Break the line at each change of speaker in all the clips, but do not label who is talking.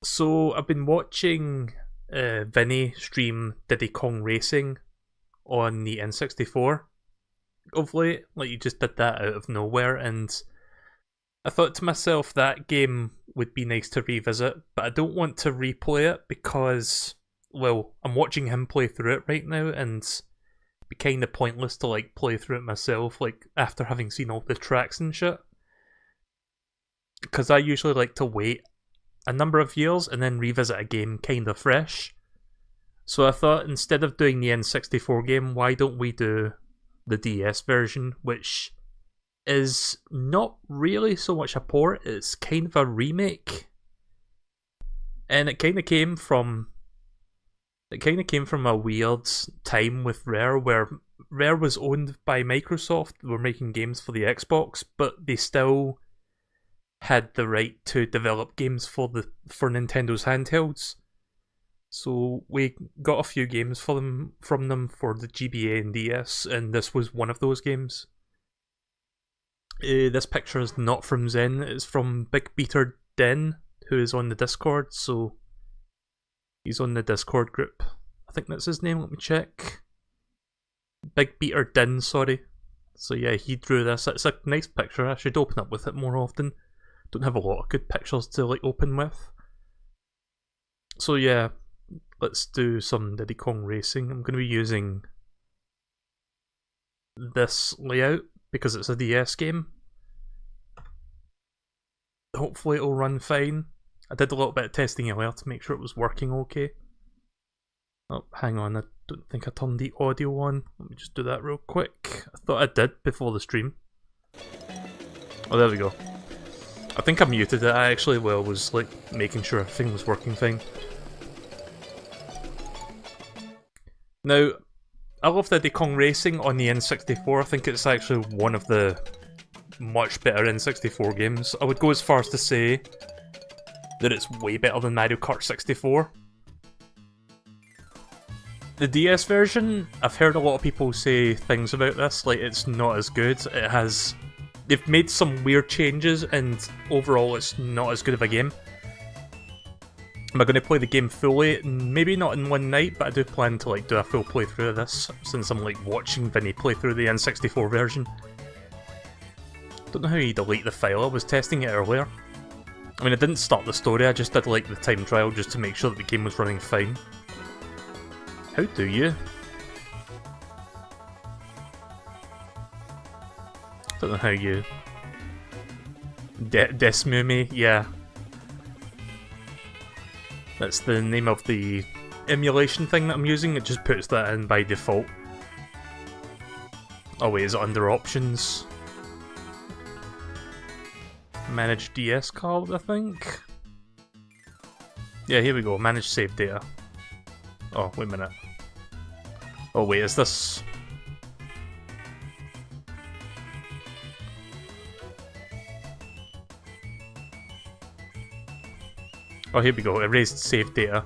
So I've been watching Vinny stream Diddy Kong Racing on the N64 of late. Like, you just did that out of nowhere, and I thought to myself that game would be nice to revisit, but I don't want to replay it because, well, I'm watching him play through it right now, and it'd be kind of pointless to like play through it myself, like after having seen all the tracks and shit. Because I usually like to wait a number of years and then revisit a game kind of fresh. So I thought instead of doing the N64 game, why don't we do the DS version, which is not really so much a port, it's kind of a remake. And it kind of came from a weird time with Rare where Rare was owned by Microsoft, they were making games for the Xbox, but they still had the right to develop games for Nintendo's handhelds. So we got a few games from them for the GBA and DS, and this was one of those games. This picture is not from Zen, it's from Big Beater Den, who is on the Discord, so he's on the Discord group. I think that's his name, let me check. Big Beater Den, sorry. So yeah, he drew this. It's a nice picture, I should open up with it more often. Don't have a lot of good pictures to like open with. So yeah, let's do some Diddy Kong Racing. I'm going to be using this layout because it's a DS game. Hopefully it'll run fine. I did a little bit of testing earlier to make sure it was working okay. Oh, hang on, I don't think I turned the audio on. Let me just do that real quick. I thought I did before the stream. Oh, there we go. I think I muted it. I actually, was like making sure everything was working fine. Now, I love Diddy Kong Racing on the N64. I think it's actually one of the much better N64 games. I would go as far as to say that it's way better than Mario Kart 64. The DS version, I've heard a lot of people say things about this, like it's not as good. They've made some weird changes, and overall it's not as good of a game. Am I going to play the game fully? Maybe not in one night, but I do plan to like do a full playthrough of this, since I'm like watching Vinny play through the N64 version. Don't know how you delete the file, I was testing it earlier. I mean, I didn't start the story, I just did like the time trial just to make sure that the game was running fine. How do you? Don't know how you... Desmume, yeah. That's the name of the emulation thing that I'm using, it just puts that in by default. Oh wait, is it under options? Manage DS card, I think? Yeah, here we go, manage save data. Oh, wait a minute. Oh wait, is this... Oh, here we go. Erased save data.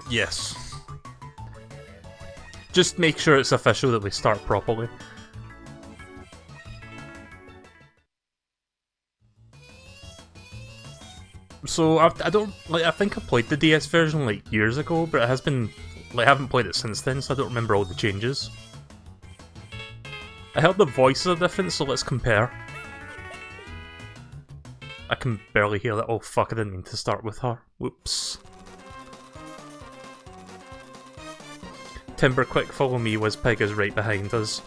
Yes. Just make sure it's official that we start properly. So I don't like. I think I played the DS version like years ago, but it has been like I haven't played it since then, so I don't remember all the changes. I heard the voices are different, so let's compare. I can barely hear that. Oh fuck, I didn't mean to start with her. Whoops. Timber, quick, follow me. Wizpig is right behind us.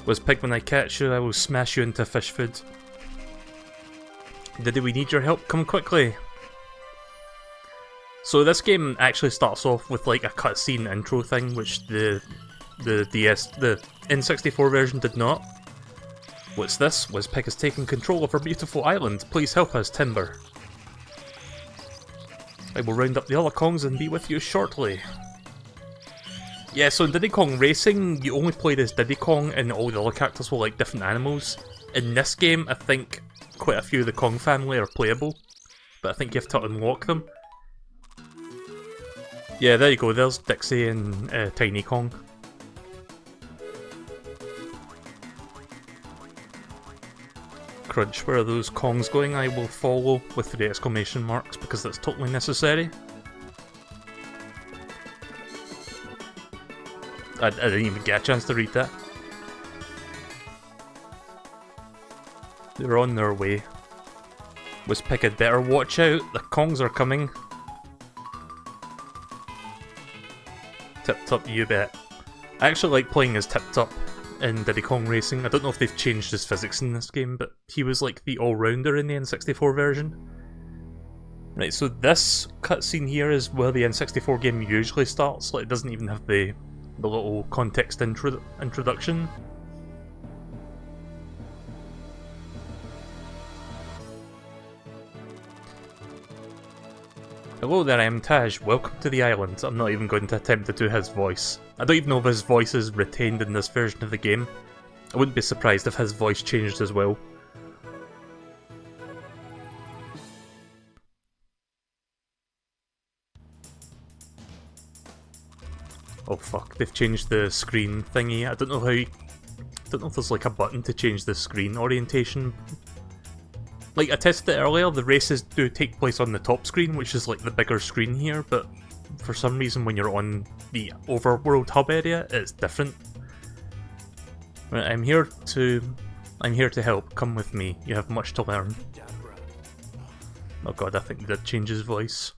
Wizpig, when I catch you, I will smash you into fish food. Diddy, we need your help. Come quickly. So this game actually starts off with like a cutscene intro thing, which the N64 version did not. What's this? Wizpig is taking control of our beautiful island. Please help us, Timber. I will round up the other Kongs and be with you shortly. Yeah, so in Diddy Kong Racing, you only played as Diddy Kong and all the other characters were like different animals. In this game, I think quite a few of the Kong family are playable, but I think you have to unlock them. Yeah, there you go, there's Dixie and Tiny Kong. Crunch, where are those Kongs going? I will follow with 3 exclamation marks because that's totally necessary. I didn't even get a chance to read that. They're on their way. Was Pickett better watch out, the Kongs are coming. Tip Top, you bet. I actually like playing as Tip Top in Diddy Kong Racing. I don't know if they've changed his physics in this game, but he was like the all-rounder in the N64 version. Right, so this cutscene here is where the N64 game usually starts. Like, it doesn't even have the little context introduction. Hello there, I'm Taj. Welcome to the island. I'm not even going to attempt to do his voice. I don't even know if his voice is retained in this version of the game. I wouldn't be surprised if his voice changed as well. Oh fuck, they've changed the screen thingy. I don't know how I don't know if there's like a button to change the screen orientation. Like, I tested it earlier, the races do take place on the top screen, which is like the bigger screen here, but for some reason when you're on the overworld hub area, it's different. Right, I'm here to help. Come with me. You have much to learn. Oh god, I think that changes voice.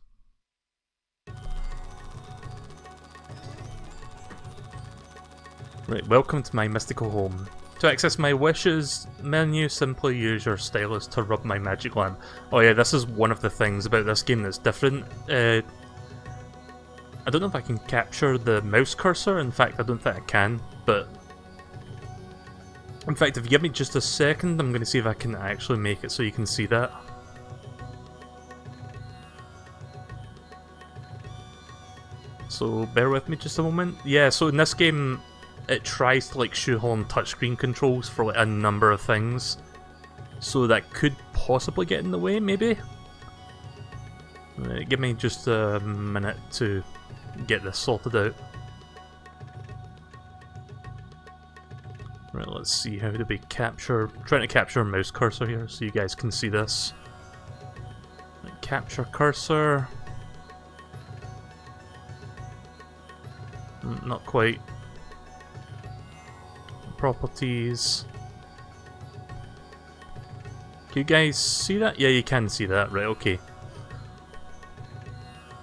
Right, welcome to my mystical home. To access my wishes menu, simply use your stylus to rub my magic lamp. Oh yeah, this is one of the things about this game that's different. I don't know if I can capture the mouse cursor. In fact, I don't think I can, but in fact, if you give me just a second, I'm going to see if I can actually make it so you can see that. So bear with me just a moment. Yeah, so in this game, it tries to like shoehorn touchscreen controls for like a number of things, so that could possibly get in the way, maybe? Right, give me just a minute to get this sorted out. Right, let's see, how do we capture... trying to capture a mouse cursor here so you guys can see this. Right, capture cursor. Not quite. Properties. Can you guys see that? Yeah, you can see that. Right, okay.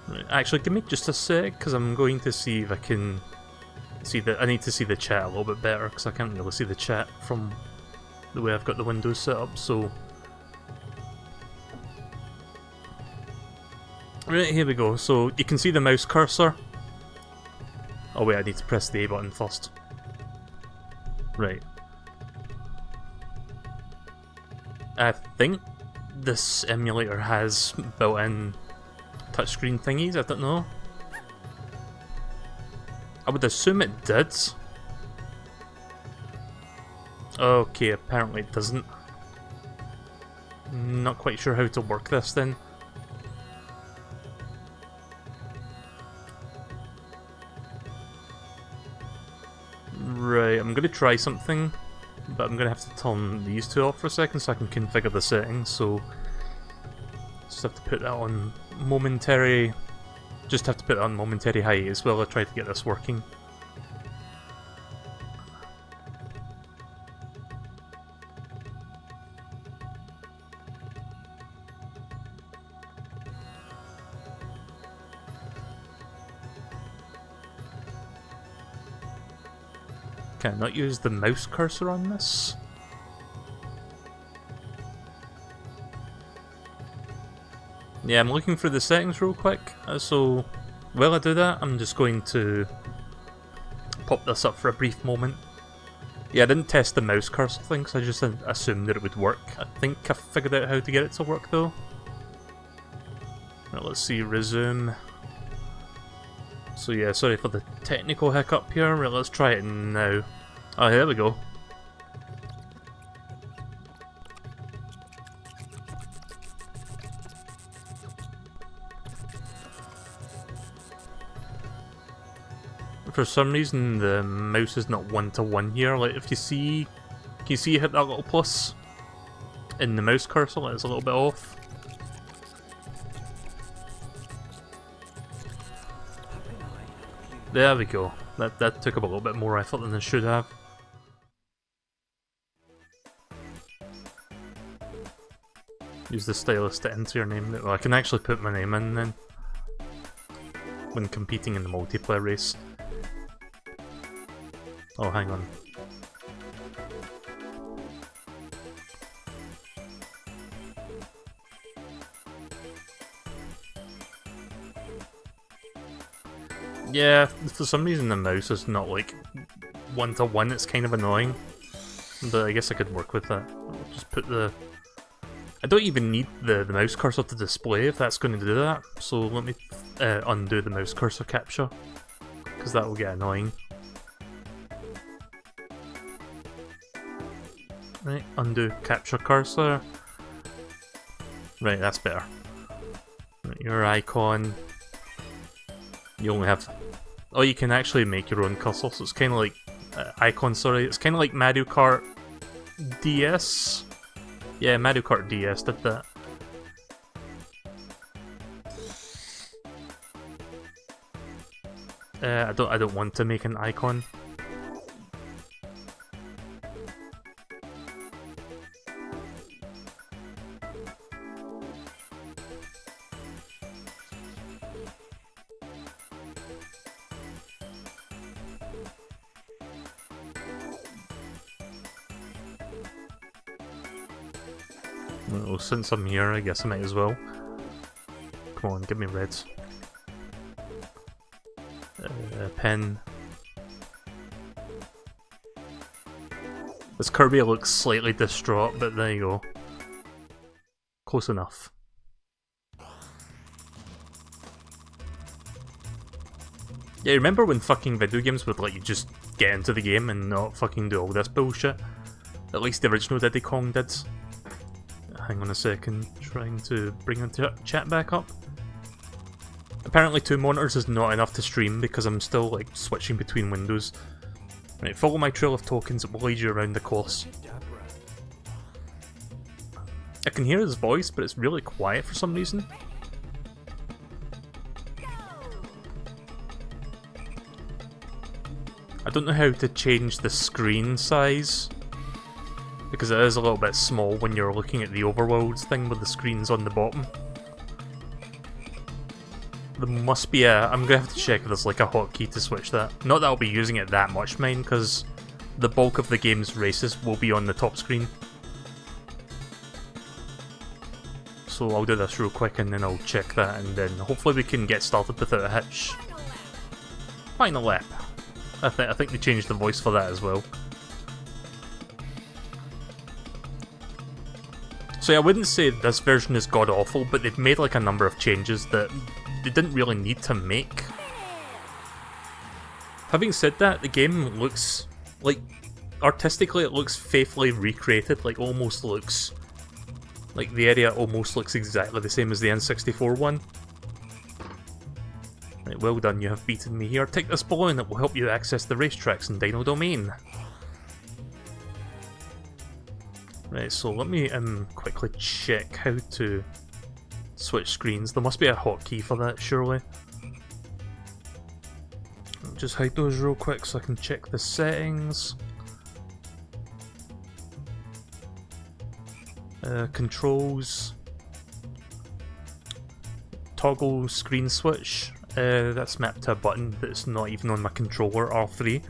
Right, actually, give me just a sec, because I'm going to see if I can see the... I need to see the chat a little bit better, because I can't really see the chat from the way I've got the windows set up, so... Right, here we go. So, you can see the mouse cursor. Oh wait, I need to press the A button first. Right. I think this emulator has built-in touchscreen thingies, I don't know. I would assume it did. Okay, apparently it doesn't. Not quite sure how to work this then. Right, I'm going to try something, but I'm going to have to turn these two off for a second so I can configure the settings, so just have to put that on momentary, hiatus while I try to get this working. Can I not use the mouse cursor on this? Yeah, I'm looking through the settings real quick, so while I do that, I'm just going to pop this up for a brief moment. Yeah, I didn't test the mouse cursor thing, because I just assumed that it would work. I think I figured out how to get it to work though. Right, let's see, resume. So yeah, sorry for the technical hiccup here. Right, let's try it now. Oh, here we go. For some reason, the mouse is not one-to-one here. Like, if you see... Can you see you hit that little plus? in the mouse cursor that is a little bit off. There we go. That took up a little bit more effort than it should have. Use the stylus to enter your name. Well, I can actually put my name in then when competing in the multiplayer race. Oh, hang on. Yeah, for some reason the mouse is not like one-to-one, it's kind of annoying. But I guess I could work with that. I'll just put the... I don't even need the mouse cursor to display if that's going to do that. So let me undo the mouse cursor capture, because that will get annoying. Right, undo capture cursor. Right, that's better. Right, your icon. You only have... Oh, you can actually make your own cursor, so it's kind of like... icon, sorry. It's kind of like Mario Kart DS. Yeah, Mario Kart DS did that. I don't want to make an icon. Well, since I'm here, I guess I might as well. Come on, give me reds. Pen. This Kirby looks slightly distraught, but there you go. Close enough. Yeah, remember when fucking video games would let you just get into the game and not fucking do all this bullshit? At least the original Diddy Kong did. Hang on a second, trying to bring the chat back up. Apparently 2 monitors is not enough to stream because I'm still like switching between windows. Right, follow my trail of tokens, it will lead you around the course. I can hear his voice, but it's really quiet for some reason. I don't know how to change the screen size, because it is a little bit small when you're looking at the overworlds thing with the screens on the bottom. There must be a... I'm gonna have to check if there's like a hotkey to switch that. Not that I'll be using it that much, mine, because the bulk of the game's races will be on the top screen. So I'll do this real quick and then I'll check that, and then hopefully we can get started without a hitch. Final lap. I think they changed the voice for that as well. So yeah, I wouldn't say this version is god-awful, but they've made like a number of changes that they didn't really need to make. Having said that, the game looks, like, artistically it looks faithfully recreated, like almost looks, like the area almost looks exactly the same as the N64 one. Right, well done, you have beaten me here. Take this balloon, it will help you access the racetracks in Dino Domain. Right, so let me quickly check how to switch screens. There must be a hotkey for that, surely. I'll just hide those real quick so I can check the settings. Controls. Toggle screen switch. That's mapped to a button that's not even on my controller, R3.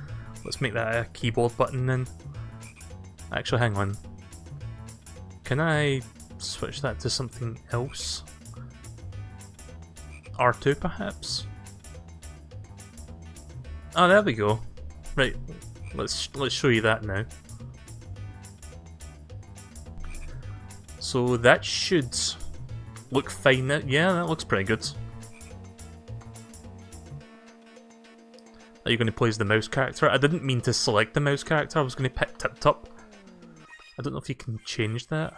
Let's make that a keyboard button then. Actually, hang on. Can I switch that to something else? R2 perhaps? Oh, there we go. Right, let's show you that now. So that should look fine now. Yeah, that looks pretty good. Are you going to play as the mouse character? I didn't mean to select the mouse character, I was going to pick Tip Top. I don't know if you can change that.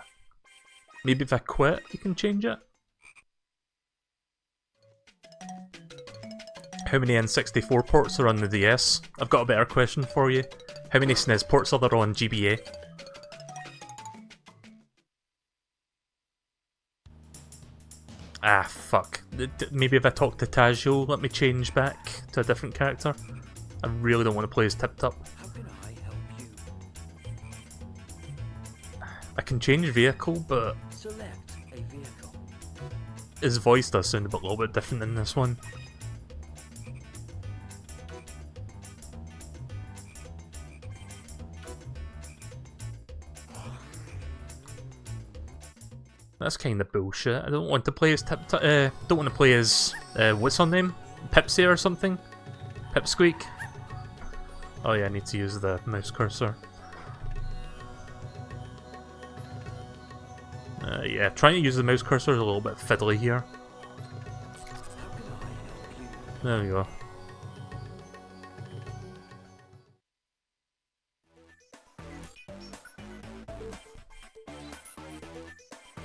Maybe if I quit, you can change it? How many N64 ports are on the DS? I've got a better question for you. How many SNES ports are there on GBA? Ah, fuck. Maybe if I talk to Taj, he'll let me change back to a different character. I really don't want to play as Tip Top.
How can I help you?
I can change vehicle, but
Select a vehicle.
his voice does sound a little bit different in this one. That's kind of bullshit. I don't want to play as don't want to play as what's her name? Pipsy or something? Pipsqueak? Oh yeah, I need to use the mouse cursor. Yeah, trying to use the mouse cursor is a little bit fiddly here. There we go.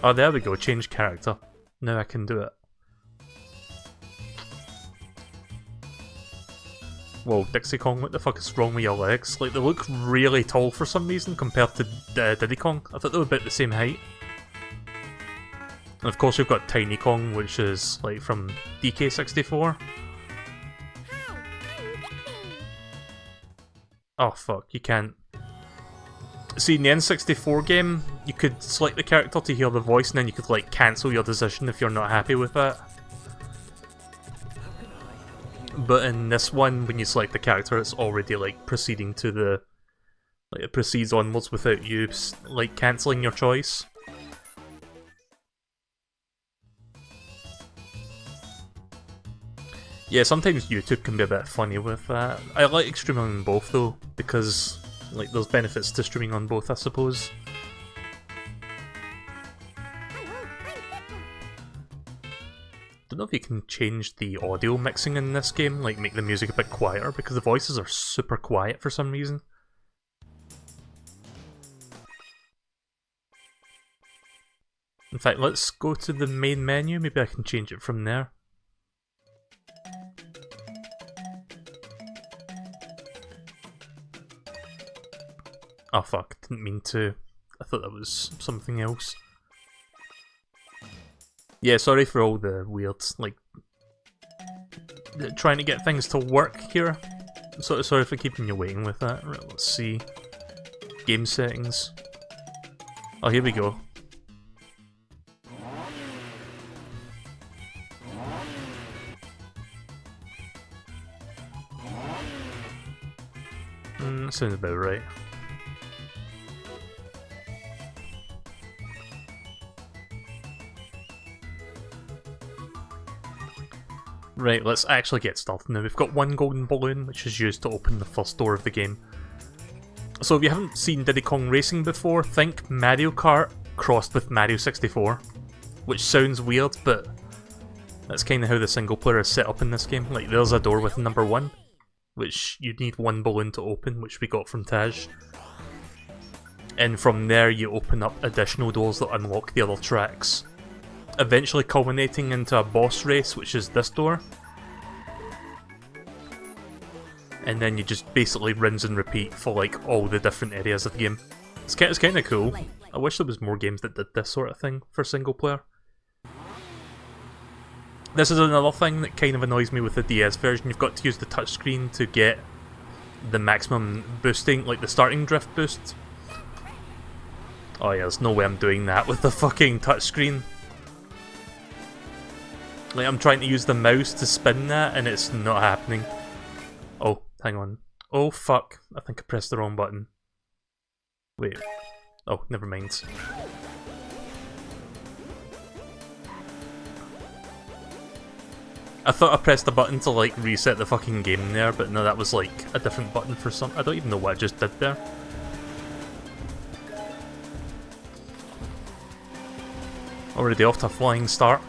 Oh, there we go, change character. Now I can do it. Whoa, Dixie Kong, what the fuck is wrong with your legs? Like, they look really tall for some reason compared to Diddy Kong. I thought they were about the same height. And of course we've got Tiny Kong, which is, like, from DK64. Oh fuck, you can't. See, in the N64 game, you could select the character to hear the voice, and then you could, like, cancel your decision if you're not happy with that. But in this one, when you select the character, it's already, like, proceeding to the... Like, it proceeds onwards without you, like, cancelling your choice. Yeah, sometimes YouTube can be a bit funny with that. I like streaming on both, though, because... Like, there's benefits to streaming on both, I suppose. Don't know if you can change the audio mixing in this game, like make the music a bit quieter, because the voices are super quiet for some reason. In fact, let's go to the main menu, maybe I can change it from there. Oh fuck, didn't mean to. I thought that was something else. Yeah, sorry for all the weird, like, trying to get things to work here. Sorry for keeping you waiting with that. Right, let's see. Game settings. Oh, here we go. That sounds about right. Right, let's actually get started now. We've got one golden balloon, which is used to open the first door of the game. So if you haven't seen Diddy Kong Racing before, think Mario Kart crossed with Mario 64. Which sounds weird, but that's kind of how the single player is set up in this game. Like, there's a door with number 1, which you need one balloon to open, which we got from Taj. And from there you open up additional doors that unlock the other tracks. Eventually culminating into a boss race, which is this door. And then you just basically rinse and repeat for like all the different areas of the game. It's kind of cool. I wish there was more games that did this sort of thing for single player. This is another thing that kind of annoys me with the DS version. You've got to use the touchscreen to get the maximum boosting, like the starting drift boost. Oh yeah, there's no way I'm doing that with the fucking touchscreen. Like, I'm trying to use the mouse to spin that, and it's not happening. Oh, hang on. Oh, fuck. I think I pressed the wrong button. Wait. Oh, never mind. I thought I pressed the button to, like, reset the fucking game there, but no, that was, like, a different button for some... I don't even know what I just did there. Already off to a flying start.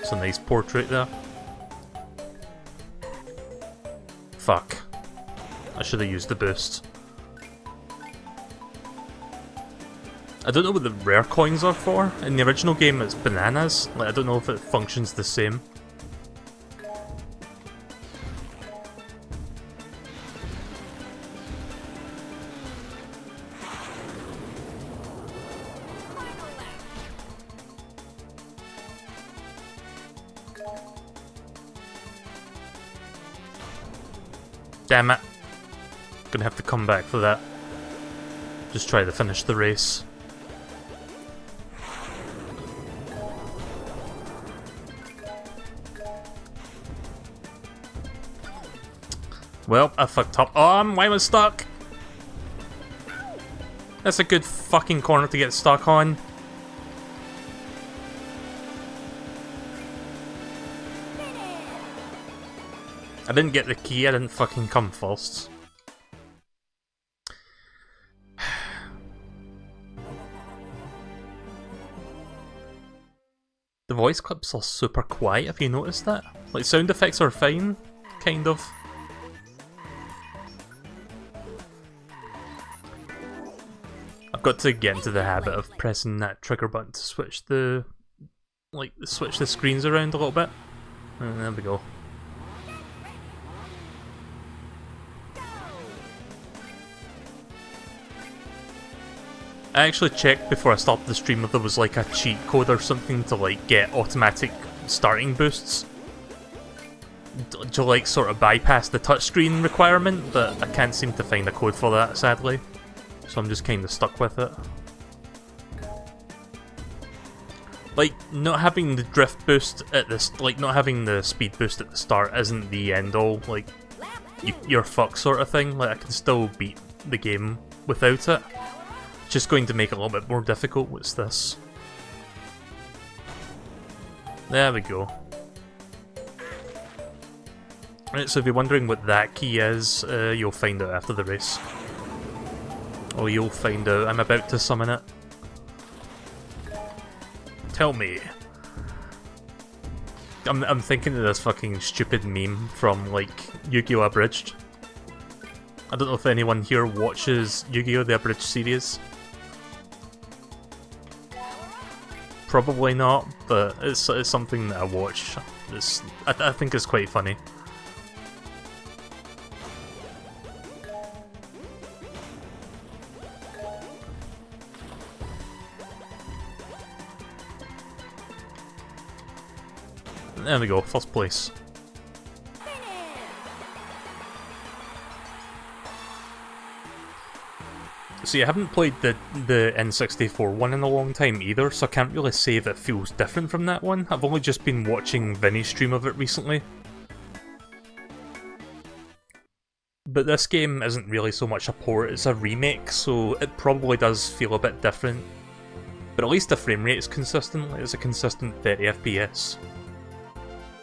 It's a nice portrait there. Fuck. I should have used the boost. I don't know what the rare coins are for. In the original game it's bananas. Like, I don't know if it functions the same. Damn it. Gonna have to come back for that. Just try to finish the race. Well, I fucked up. Oh, why am I stuck? That's a good fucking corner to get stuck on. I didn't get the key, I didn't fucking come first. The voice clips are super quiet, have you noticed that? Like, sound effects are fine, kind of. I've got to get into the habit of pressing that trigger button to switch the... like, switch the screens around a little bit. And there we go. I actually checked before I started the stream if there was like a cheat code or something to like get automatic starting boosts. To like sort of bypass the touchscreen requirement, but I can't seem to find a code for that, sadly. So I'm just kind of stuck with it. Like, not having the drift boost at this, like not having the speed boost at the start isn't the end all, like, you're fucked sort of thing. Like, I can still beat the game without it. It's just going to make it a little bit more difficult. What's this? There we go. Right, so if you're wondering what that key is, you'll find out after the race. Or you'll find out. I'm about to summon it. Tell me. I'm thinking of this fucking stupid meme from, like, Yu-Gi-Oh! Abridged. I don't know if anyone here watches Yu-Gi-Oh! The Abridged series. Probably not, but it's something that I watch. I think it's quite funny. There we go, first place. See, I haven't played the N64 one in a long time either, so I can't really say if it feels different from that one. I've only just been watching Vinny's stream of it recently. But this game isn't really so much a port, it's a remake, so it probably does feel a bit different. But at least the frame rate is consistent, it's a consistent 30 FPS.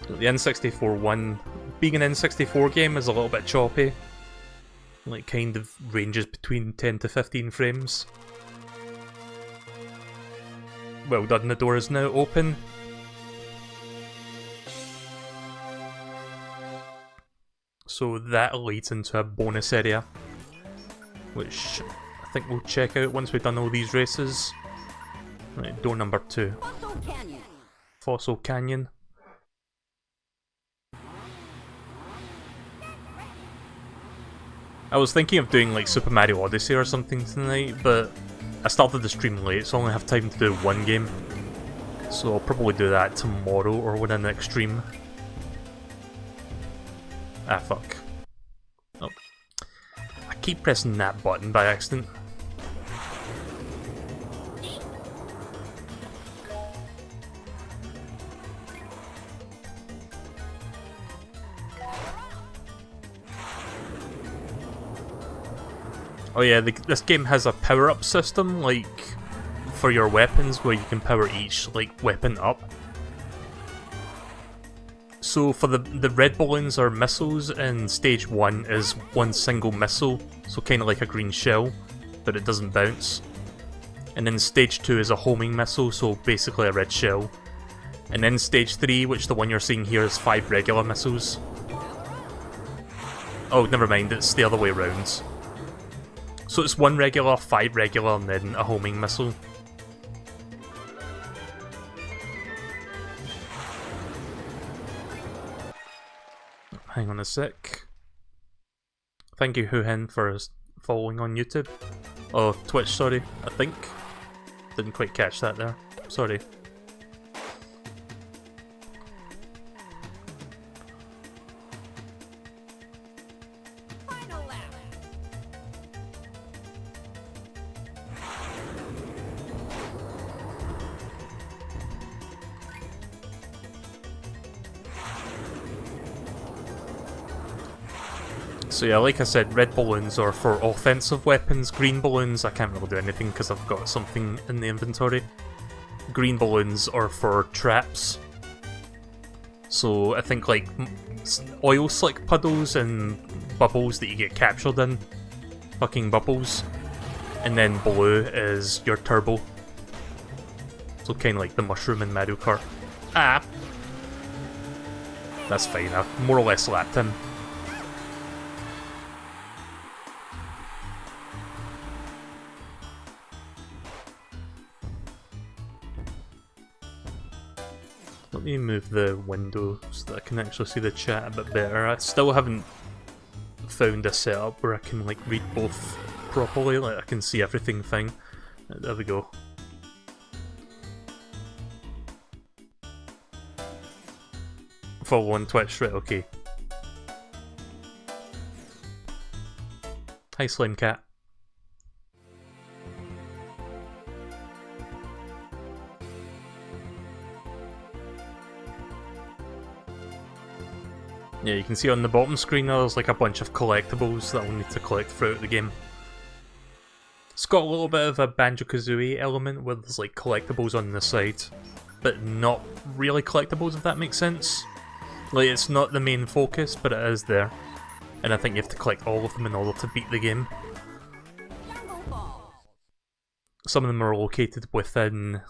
The N64 one, being an N64 game, is a little bit choppy. Like, kind of ranges between 10 to 15 frames. Well done, the door is now open. So that leads into a bonus area, which I think we'll check out once we've done all these races. Right, door number 2. Fossil Canyon. I was thinking of doing like Super Mario Odyssey or something tonight, but I started the stream late, so I only have time to do one game. So I'll probably do that tomorrow or when the next stream. Ah, fuck. Oh. I keep pressing that button by accident. Oh yeah, this game has a power-up system, like, for your weapons, where you can power each, like, weapon up. So for the red balloons are missiles, and stage 1 is one single missile, so kind of like a green shell, but it doesn't bounce. And then stage 2 is a homing missile, so basically a red shell. And then stage 3, which the one you're seeing here, is 5 regular missiles. Oh, never mind, it's the other way around. So it's 1 regular, 5 regular, and then a homing missile. Hang on a sec. Thank you, Huhen, for following on YouTube. Oh, Twitch, sorry, I think. Didn't quite catch that there. Sorry. So yeah, like I said, red balloons are for offensive weapons, green balloons I can't really do anything because I've got something in the inventory. Green balloons are for traps. So I think like oil slick puddles and bubbles that you get captured in. Fucking bubbles. And then blue is your turbo. So kind of like the mushroom in Mario Kart. Ah! That's fine, I've more or less lapped him. Let me move the window so that I can actually see the chat a bit better. I still haven't found a setup where I can like read both properly, like I can see everything fine. There we go. Follow on Twitch, right, okay. Hi Slime Cat. Yeah, you can see on the bottom screen there's like a bunch of collectibles that I'll need to collect throughout the game. It's got a little bit of a Banjo-Kazooie element where there's like collectibles on the side, but not really collectibles if that makes sense. Like it's not the main focus, but it is there. And I think you have to collect all of them in order to beat the game. Some of them are located within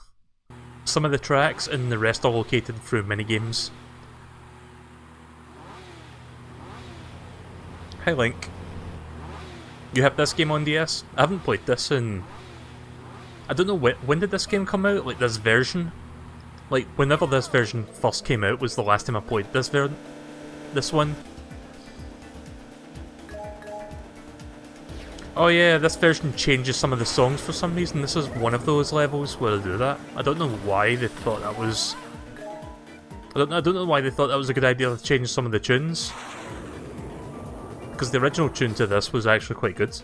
some of the tracks, and the rest are located through minigames. Hi Link. You have this game on DS? I haven't played this in... I don't know when did this game come out? Like this version? Like whenever this version first came out was the last time I played this one. Oh yeah, this version changes some of the songs for some reason. This is one of those levels where they do that. I don't know why they thought that was... I don't know why they thought that was a good idea to change some of the tunes. Because the original tune to this was actually quite good.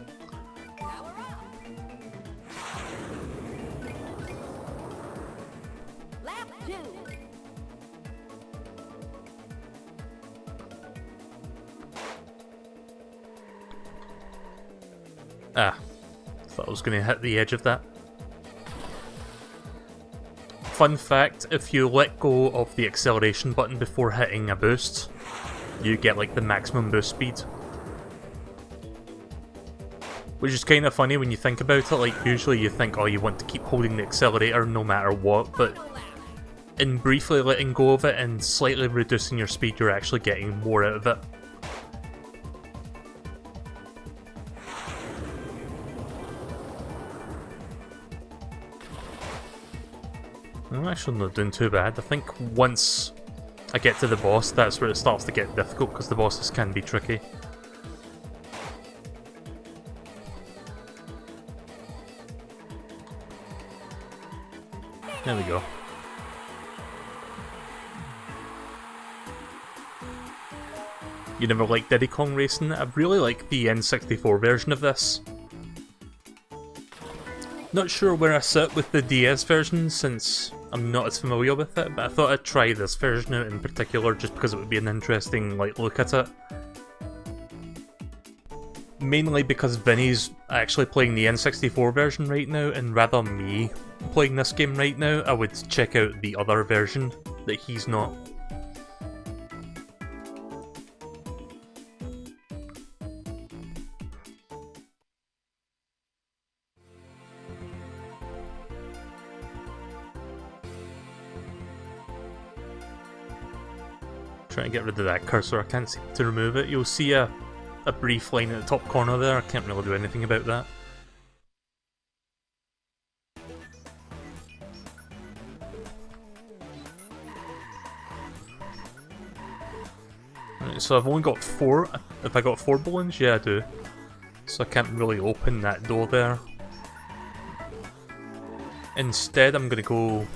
Ah, thought I was going to hit the edge of that. Fun fact, if you let go of the acceleration button before hitting a boost, you get like the maximum boost speed. Which is kind of funny when you think about it, like usually you think, oh, you want to keep holding the accelerator no matter what, but in briefly letting go of it and slightly reducing your speed, you're actually getting more out of it. I'm actually not doing too bad. I think once I get to the boss, that's where it starts to get difficult, because the bosses can be tricky. There we go. You never liked Diddy Kong Racing? I really like the N64 version of this. Not sure where I sit with the DS version since I'm not as familiar with it, but I thought I'd try this version out in particular just because it would be an interesting look at it. Mainly because Vinny's actually playing the N64 version right now, and rather me playing this game right now, I would check out the other version that he's not. Trying to get rid of that cursor, I can't seem to remove it. You'll see a brief line at the top corner there, I can't really do anything about that. Right, so I've only got 4. If I got 4 balloons? Yeah, I do. So I can't really open that door there. Instead, I'm gonna go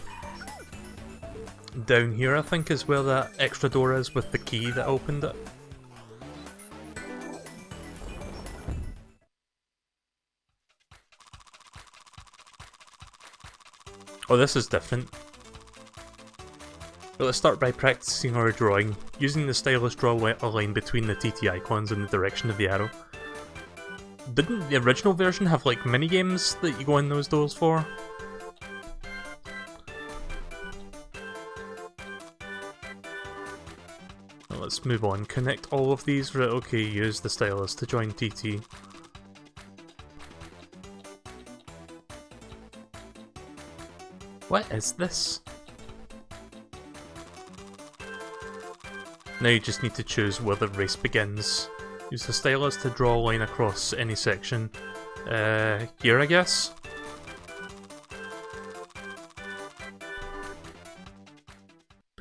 down here, I think, is where that extra door is with the key that opened it. Oh, this is different. But let's start by practicing our drawing. Using the stylus, draw a line between the TT icons in the direction of the arrow. Didn't the original version have like mini-games that you go in those doors for? Well, let's move on. Connect all of these. Right, okay, use the stylus to join TT. What is this? Now you just need to choose where the race begins. Use the stylus to draw a line across any section. Here, I guess?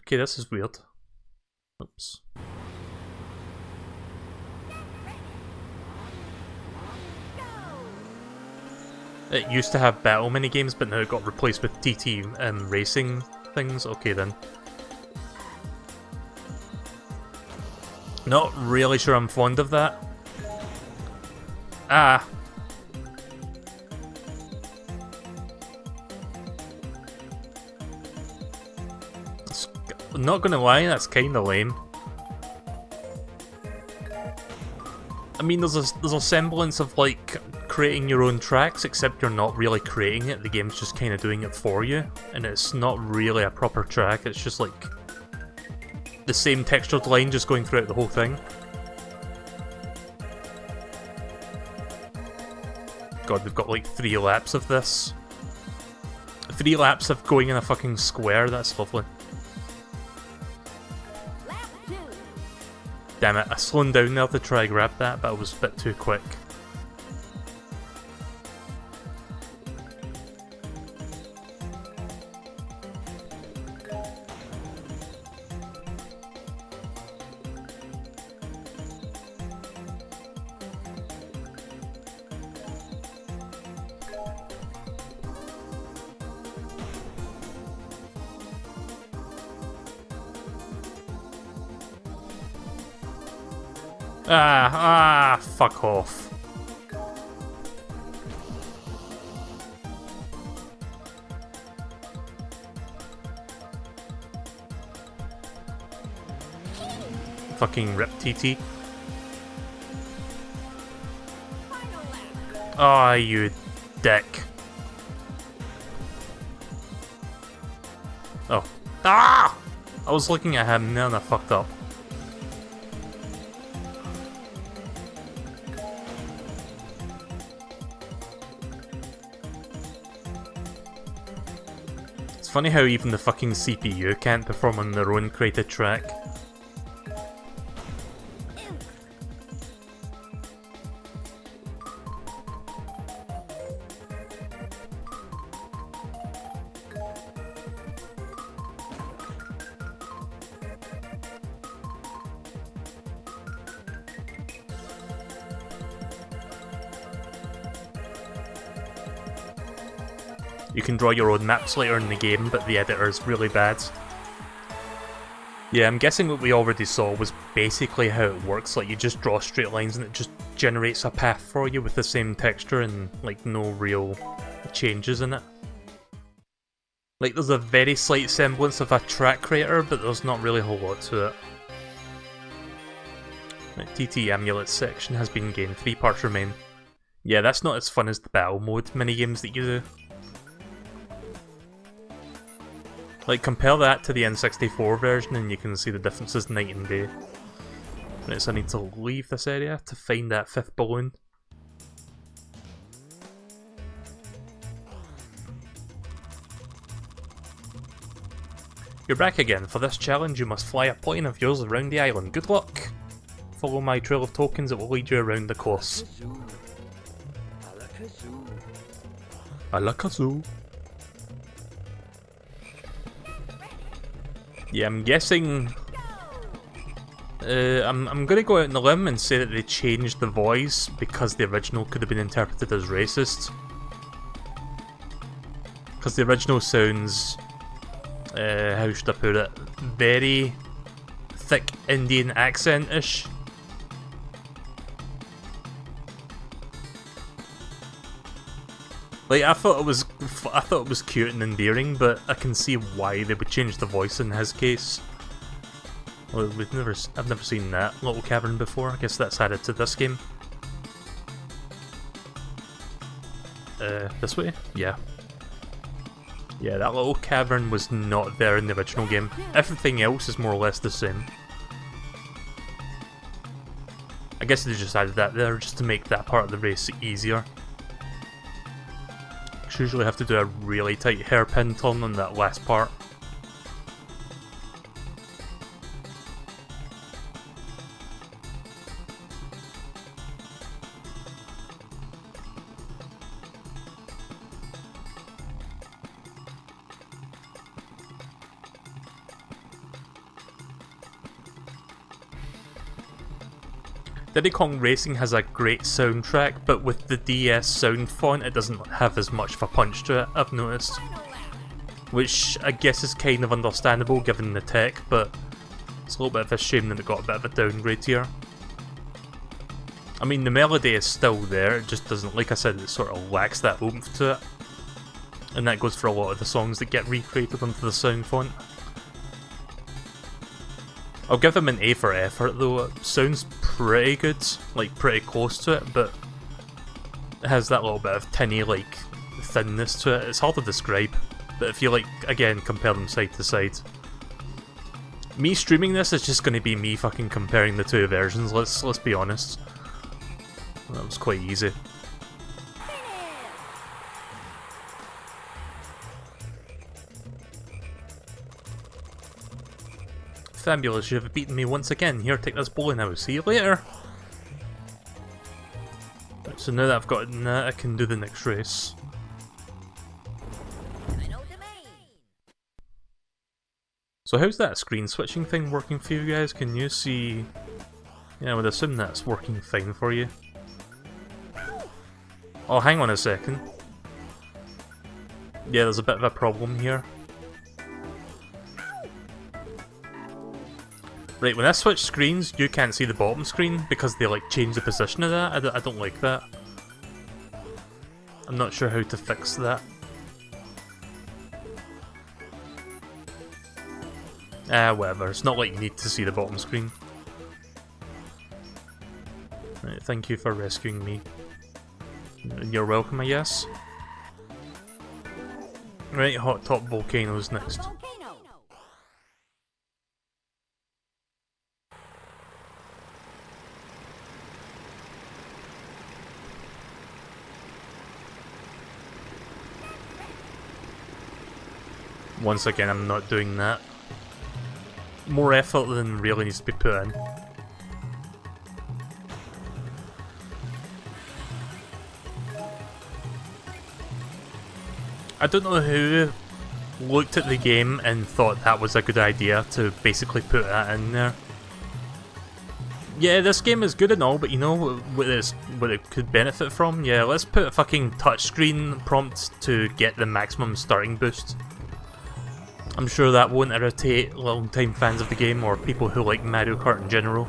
Okay, this is weird. Oops. It used to have battle minigames, but now it got replaced with TT racing things. Okay then. Not really sure I'm fond of that. Ah. Not gonna lie, that's kinda lame. I mean, there's a semblance of like creating your own tracks, except you're not really creating it, the game's just kinda doing it for you. And it's not really a proper track, it's just like the same textured line just going throughout the whole thing. God, we've got like 3 laps of this. 3 laps of going in a fucking square, that's lovely. Damn it, I slowed down there to try and grab that, but I was a bit too quick. Fuck off. Fucking rip TT. Ah, oh, you dick. Oh. Ah! I was looking at him and then I fucked up. It's funny how even the fucking CPU can't perform on their own created track. You can draw your own maps later in the game, but the editor is really bad. Yeah, I'm guessing what we already saw was basically how it works, like you just draw straight lines and it just generates a path for you with the same texture and like no real changes in it. Like there's a very slight semblance of a track creator, but there's not really a whole lot to it. Right, TT Amulet section has been gained, 3 parts remain. Yeah, that's not as fun as the battle mode minigames that you do. Like, compare that to the N64 version and you can see the differences night and day. Right, so I need to leave this area to find that 5th balloon. You're back again. For this challenge you must fly a plane of yours around the island. Good luck! Follow my trail of tokens, it will lead you around the course. Alakazoo. Yeah, I'm guessing... I'm gonna go out on a limb and say that they changed the voice because the original could have been interpreted as racist. Because the original sounds... how should I put it? Very thick Indian accent-ish. Like, I thought it was I thought it was cute and endearing, but I can see why they would change the voice in his case. Well, I've never seen that little cavern before. I guess that's added to this game. This way? Yeah. Yeah, that little cavern was not there in the original game. Everything else is more or less the same. I guess they just added that there just to make that part of the race easier. You usually have to do a really tight hairpin turn on that last part. Diddy Kong Racing has a great soundtrack, but with the DS sound font it doesn't have as much of a punch to it, I've noticed. Which I guess is kind of understandable given the tech, but it's a little bit of a shame that it got a bit of a downgrade here. I mean, the melody is still there, it just doesn't, like I said, it sort of lacks that oomph to it. And that goes for a lot of the songs that get recreated onto the sound font. I'll give them an A for effort though, it sounds pretty good, like pretty close to it, but it has that little bit of tinny like thinness to it. It's hard to describe, but if you like, again, compare them side to side. Me streaming this is just going to be me fucking comparing the two versions, let's be honest. That was quite easy. Fabulous, you have beaten me once again. Here, take this bowling now. See you later. Right, so now that I've gotten that, I can do the next race. So how's that screen switching thing working for you guys? Can you see... Yeah, I would assume that's working fine for you. Oh, hang on a second. Yeah, there's a bit of a problem here. Right, when I switch screens, you can't see the bottom screen because they like change the position of that. I don't like that. I'm not sure how to fix that. Whatever. It's not like you need to see the bottom screen. Right, thank you for rescuing me. You're welcome, I guess. Right, Hot Top Volcanoes next. Once again, I'm not doing that. More effort than really needs to be put in. I don't know who looked at the game and thought that was a good idea to basically put that in there. Yeah, this game is good and all, but you know what it could benefit from? Yeah, let's put a fucking touchscreen prompt to get the maximum starting boost. I'm sure that won't irritate long-time fans of the game or people who like Mario Kart in general.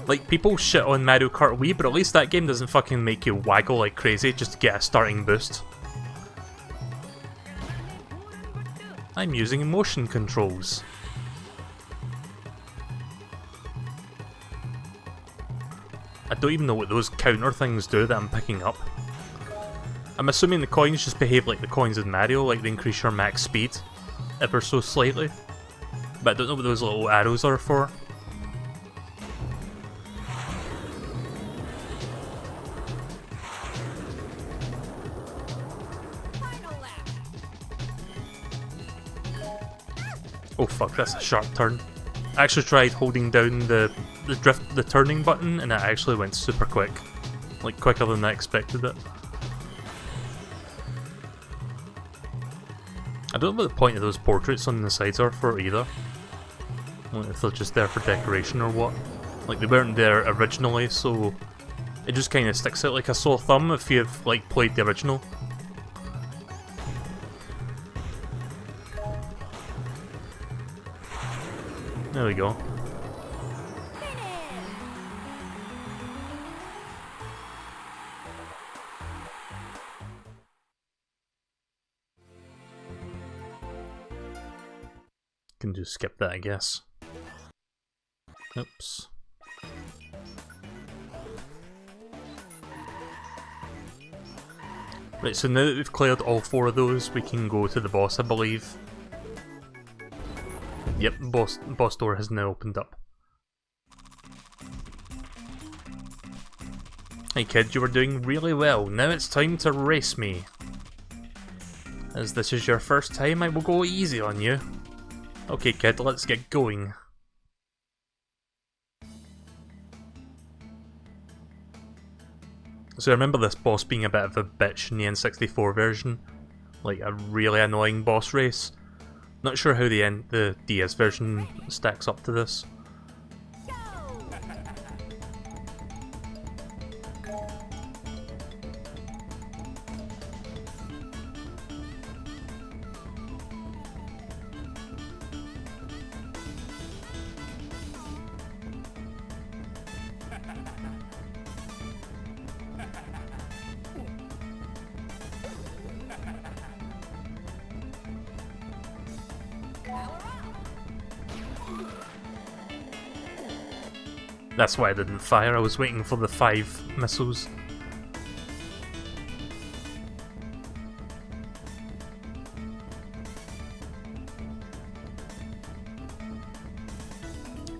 Like, people shit on Mario Kart Wii, but at least that game doesn't fucking make you waggle like crazy just to get a starting boost. I'm using motion controls. I don't even know what those counter things do that I'm picking up. I'm assuming the coins just behave like the coins in Mario, like they increase your max speed ever so slightly. But I don't know what those little arrows are for. Oh fuck, that's a sharp turn. I actually tried holding down the turning button and it actually went super quick. Like quicker than I expected it. I don't know what the point of those portraits on the sides are for either. I don't know if they're just there for decoration or what. Like, they weren't there originally, so it just kind of sticks out like a sore thumb if you've like played the original. There we go. just skip that, I guess. Oops. Right, so now that we've cleared all 4 of those, we can go to the boss, I believe. Yep, boss door has now opened up. Hey kid, you were doing really well. Now it's time to race me. As this is your first time, I will go easy on you. Okay kid, let's get going. So I remember this boss being a bit of a bitch in the N64 version. Like a really annoying boss race. Not sure how the DS version stacks up to this. That's why I didn't fire, I was waiting for the 5 missiles.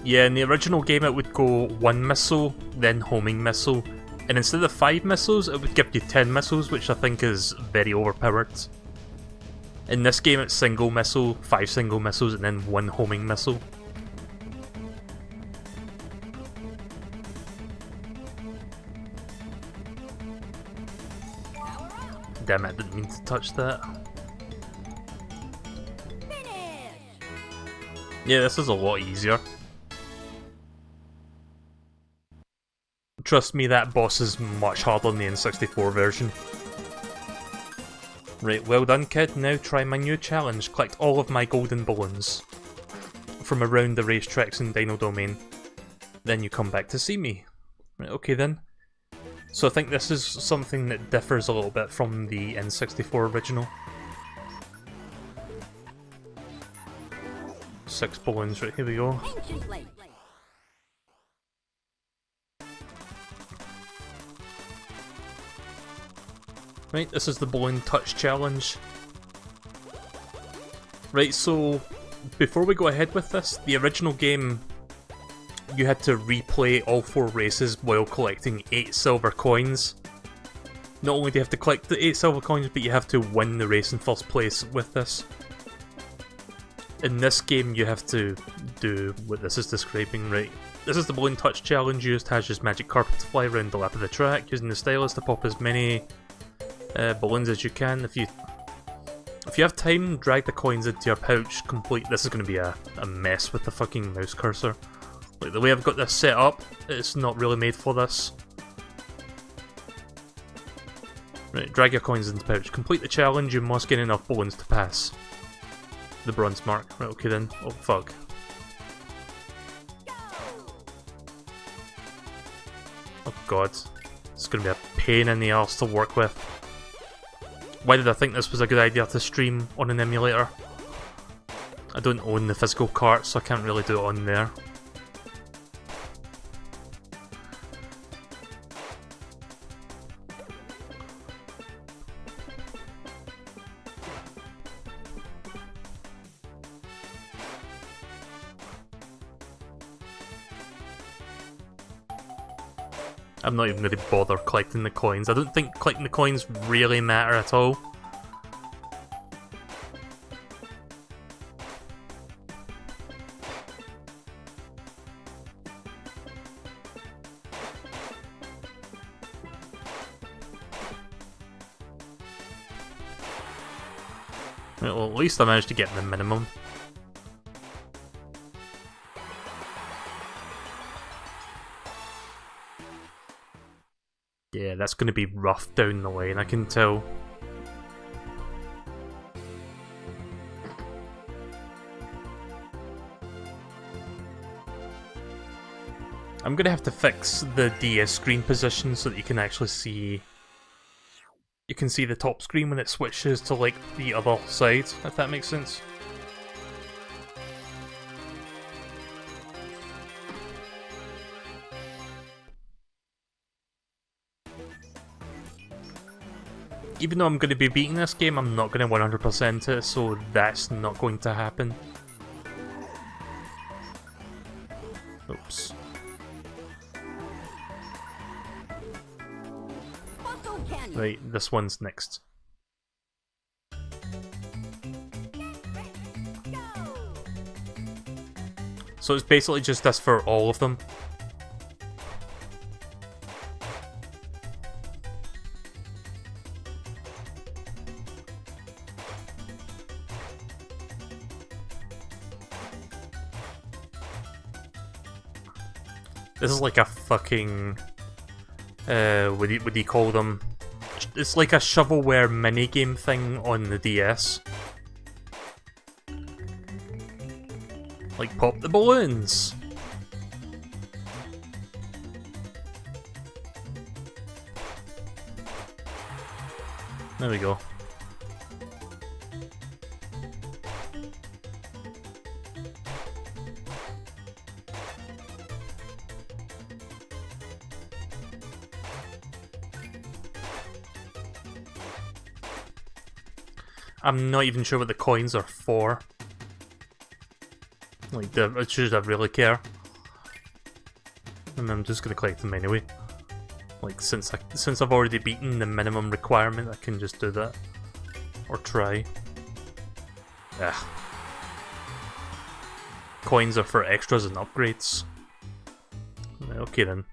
Yeah, in the original game it would go 1 missile, then homing missile, and instead of 5 missiles it would give you 10 missiles, which I think is very overpowered. In this game it's single missile, 5 single missiles, and then 1 homing missile. Damn it, I didn't mean to touch that. Yeah, this is a lot easier. Trust me, that boss is much harder than the N64 version. Right, well done kid, now try my new challenge. Collect all of my golden balloons from around the racetracks in Dino Domain. Then you come back to see me. Right, okay then. So I think this is something that differs a little bit from the N64 original. 6 balloons, right, here we go. Right, this is the balloon touch challenge. Right, so before we go ahead with this, the original game, you had to replay all 4 races while collecting 8 silver coins. Not only do you have to collect the 8 silver coins, but you have to win the race in first place with this. In this game, you have to do what this is describing, right? This is the balloon touch challenge. You just has magic carpet to fly around the lap of the track, using the stylus to pop as many balloons as you can. If you have time, drag the coins into your pouch. This is going to be a mess with the fucking mouse cursor. Like, the way I've got this set up, it's not really made for this. Right, drag your coins into the pouch. Complete the challenge, you must get enough balloons to pass the bronze mark. Right, okay then. Oh, fuck. Oh god. It's gonna be a pain in the arse to work with. Why did I think this was a good idea to stream on an emulator? I don't own the physical cart, so I can't really do it on there. I'm not even going to bother collecting the coins. I don't think collecting the coins really matter at all. Right, well, at least I managed to get the minimum. Yeah, that's going to be rough down the lane, I can tell. I'm going to have to fix the DS screen position so that you can actually see... You can see the top screen when it switches to, like, the other side, if that makes sense. Even though I'm going to be beating this game, I'm not going to 100% it, so that's not going to happen. Oops. Right, this one's next. So it's basically just this for all of them. This is like a fucking... what do you call them? It's like a shovelware minigame thing on the DS. Like, pop the balloons! There we go. I'm not even sure what the coins are for. Like, should I really care? And I'm just gonna collect them anyway. Like, since I've already beaten the minimum requirement, I can just do that. Or try. Ah. Coins are for extras and upgrades. Okay then.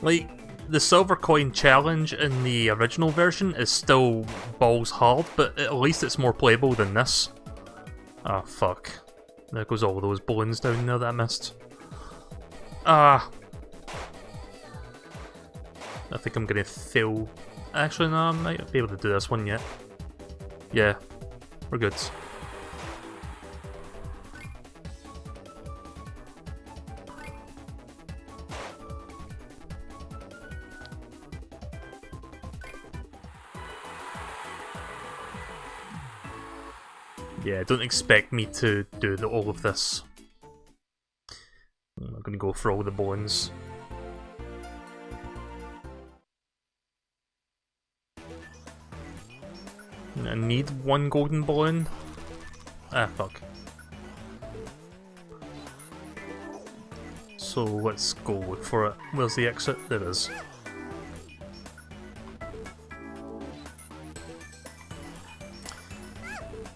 Like, the silver coin challenge in the original version is still balls hard, but at least it's more playable than this. Ah, fuck. There goes all those balloons down there that I missed. Ah. I think I'm gonna fail. Actually, no, I might be able to do this one yet. Yeah, we're good. Yeah, don't expect me to do all of this. I'm not gonna go for all the balloons. I need one golden balloon. Ah, fuck. So let's go look for it. Where's the exit? There it is.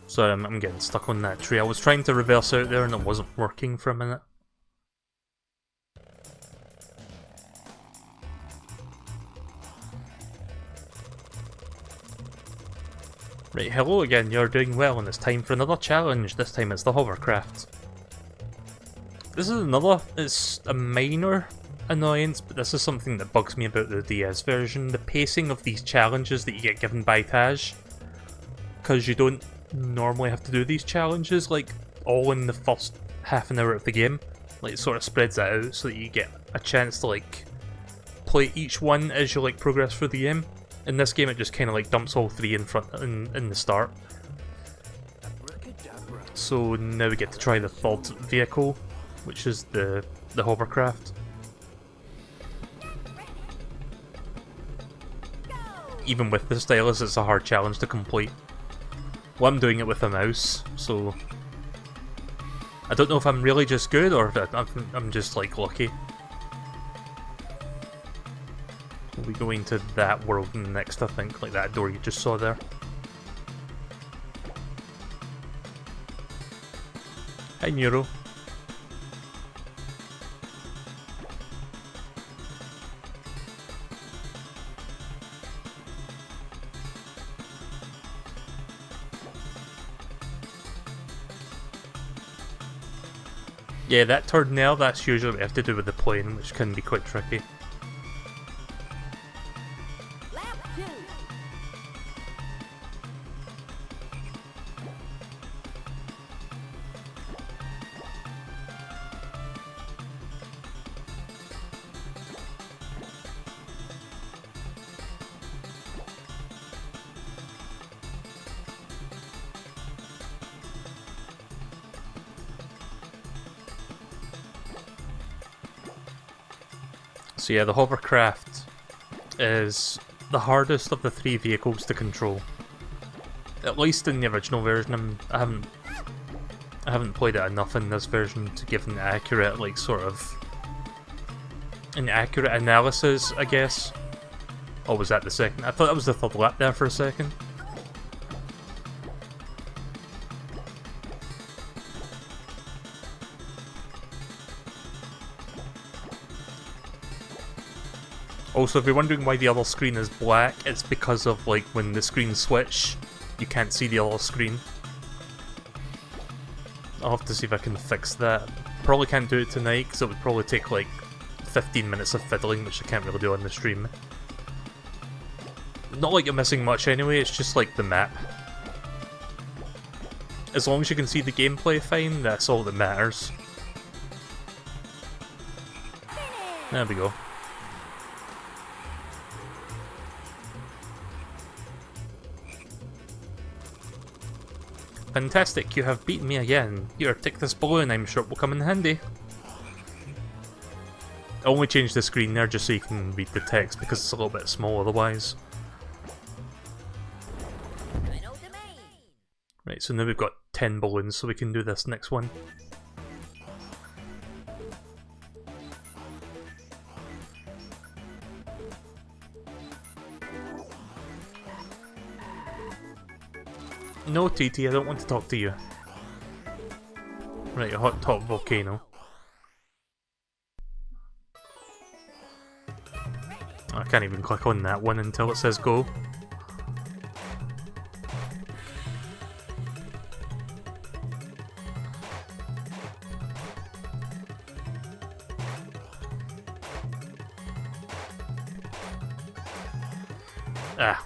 Sorry, I'm getting stuck on that tree. I was trying to reverse out there and it wasn't working for a minute. Right, hello again, you're doing well and it's time for another challenge. This time it's the hovercraft. This is it's a minor annoyance, but this is something that bugs me about the DS version. The pacing of these challenges that you get given by Taj. Because you don't normally have to do these challenges like all in the first half an hour of the game. Like, it sort of spreads that out so that you get a chance to like play each one as you like progress through the game. In this game it just kind of like dumps all three in front in the start. So now we get to try the third vehicle, which is the hovercraft. Even with the stylus, it's a hard challenge to complete. Well, I'm doing it with a mouse, so I don't know if I'm really just good or if I'm just like lucky. We'll be going to that world next, I think, like that door you just saw there. Hi, Nero. Yeah, that turn there, that's usually what we have to do with the plane, which can be quite tricky.
Lap 2.
So yeah, the hovercraft is the hardest of the three vehicles to control. At least in the original version. I haven't played it enough in this version to give an accurate, like, sort of an accurate analysis, I guess. Oh, was that the second? I thought that was the third lap there for a second. Also, if you're wondering why the other screen is black, it's because of, like, when the screens switch, you can't see the other screen. I'll have to see if I can fix that. Probably can't do it tonight, because it would probably take, like, 15 minutes of fiddling, which I can't really do on the stream. Not like you're missing much anyway, it's just, like, the map. As long as you can see the gameplay fine, that's all that matters. There we go. Fantastic, you have beaten me again. Here, take this balloon, I'm sure it will come in handy. I only changed the screen there just so you can read the text because it's a little bit small otherwise. Right, so now we've got 10 balloons, so we can do this next one. No, TT, I don't want to talk to you. Right, a hot top volcano. I can't even click on that one until it says go. Ah.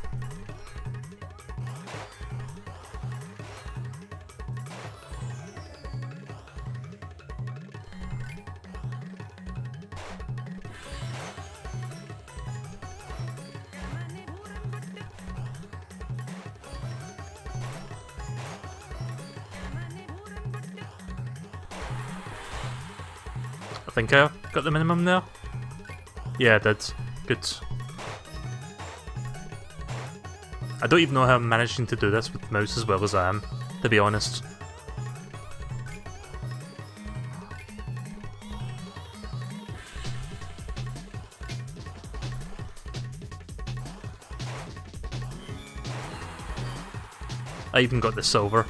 I think I got the minimum there. Yeah, I did. Good. I don't even know how I'm managing to do this with the mouse as well as I am, to be honest. I even got the silver.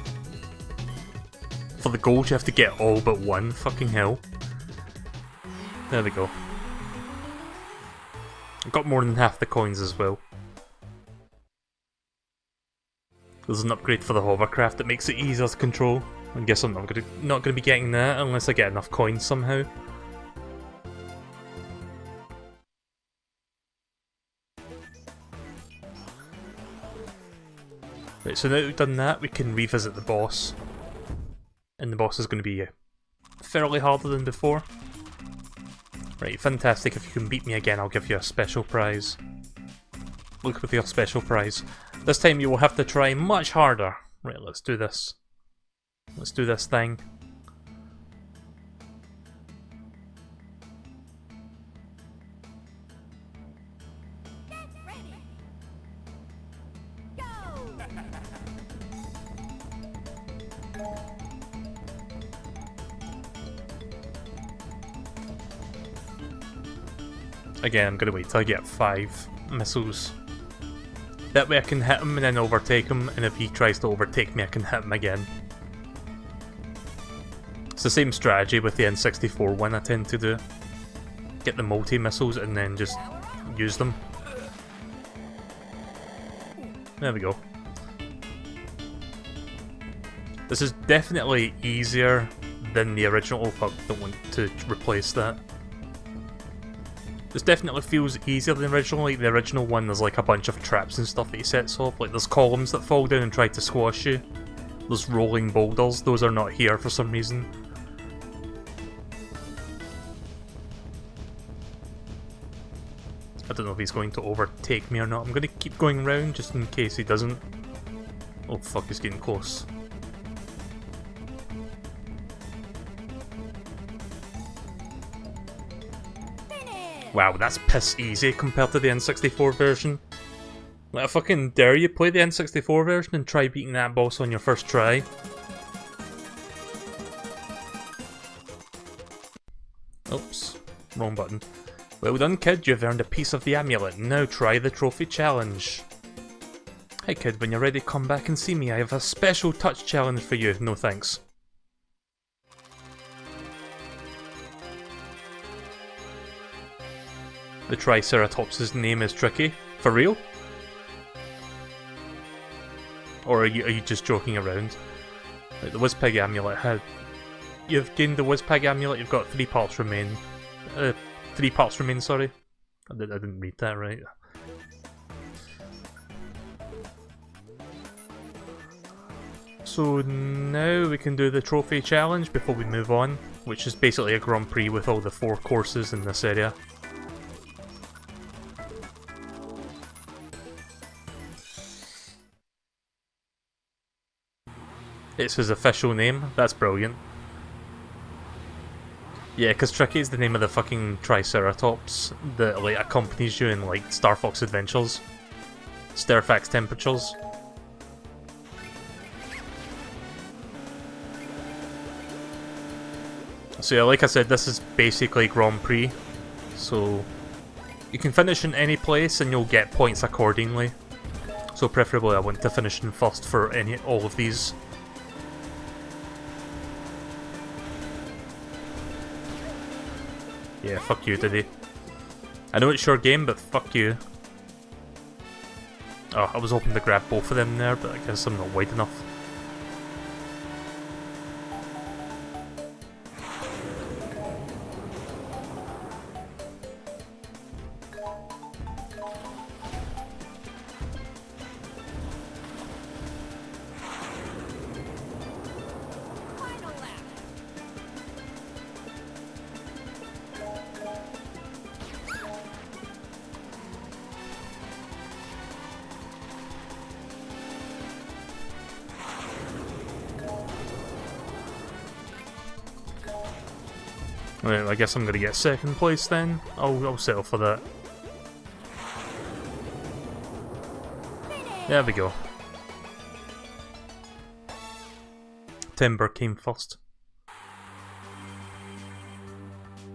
For the gold you have to get all but one, fucking hell. There we go. I got more than half the coins as well. There's an upgrade for the hovercraft that makes it easier to control. I guess I'm not gonna be getting that unless I get enough coins somehow. Right, so now that we've done that, we can revisit the boss. And the boss is going to be fairly harder than before. Right, fantastic. If you can beat me again, I'll give you a special prize. Look with your special prize. This time you will have to try much harder. Right, let's do this. Let's do this thing. Again, I'm gonna wait till I get 5 missiles. That way I can hit him and then overtake him, and if he tries to overtake me I can hit him again. It's the same strategy with the N64 one I tend to do. Get the multi-missiles and then just use them. There we go. This is definitely easier than the original. Oh fuck, don't want to replace that. This definitely feels easier than the original. Like the original one, there's like a bunch of traps and stuff that he sets off. Like there's columns that fall down and try to squash you. There's rolling boulders, those are not here for some reason. I don't know if he's going to overtake me or not. I'm going to keep going round just in case he doesn't. Oh fuck, he's getting close. Wow, that's piss easy compared to the N64 version. Like, I fucking dare you play the N64 version and try beating that boss on your first try. Oops, wrong button. Well done, kid, you've earned a piece of the amulet. Now try the trophy challenge. Hey kid, when you're ready, come back and see me. I have a special touch challenge for you. No thanks. The Triceratops' name is tricky. For real? Or are you just joking around? Like, the Wizpig amulet had... You've gained the Wizpig amulet, you've got 3 parts remain. 3 parts remain, sorry. I didn't read that right. So now we can do the trophy challenge before we move on, which is basically a Grand Prix with all the 4 courses in this area. It's his official name. That's brilliant. Yeah, because Tricky is the name of the fucking Triceratops that like accompanies you in like Star Fox Adventures. Stirfax temperatures. So yeah, like I said, this is basically Grand Prix. So you can finish in any place and you'll get points accordingly. So preferably I want to finish in first for all of these. Yeah, fuck you, Diddy. I know it's your game, but fuck you. Oh, I was hoping to grab both of them there, but I guess I'm not wide enough. Well, I guess I'm gonna get second place then. I'll settle for that. There we go. Timber came first.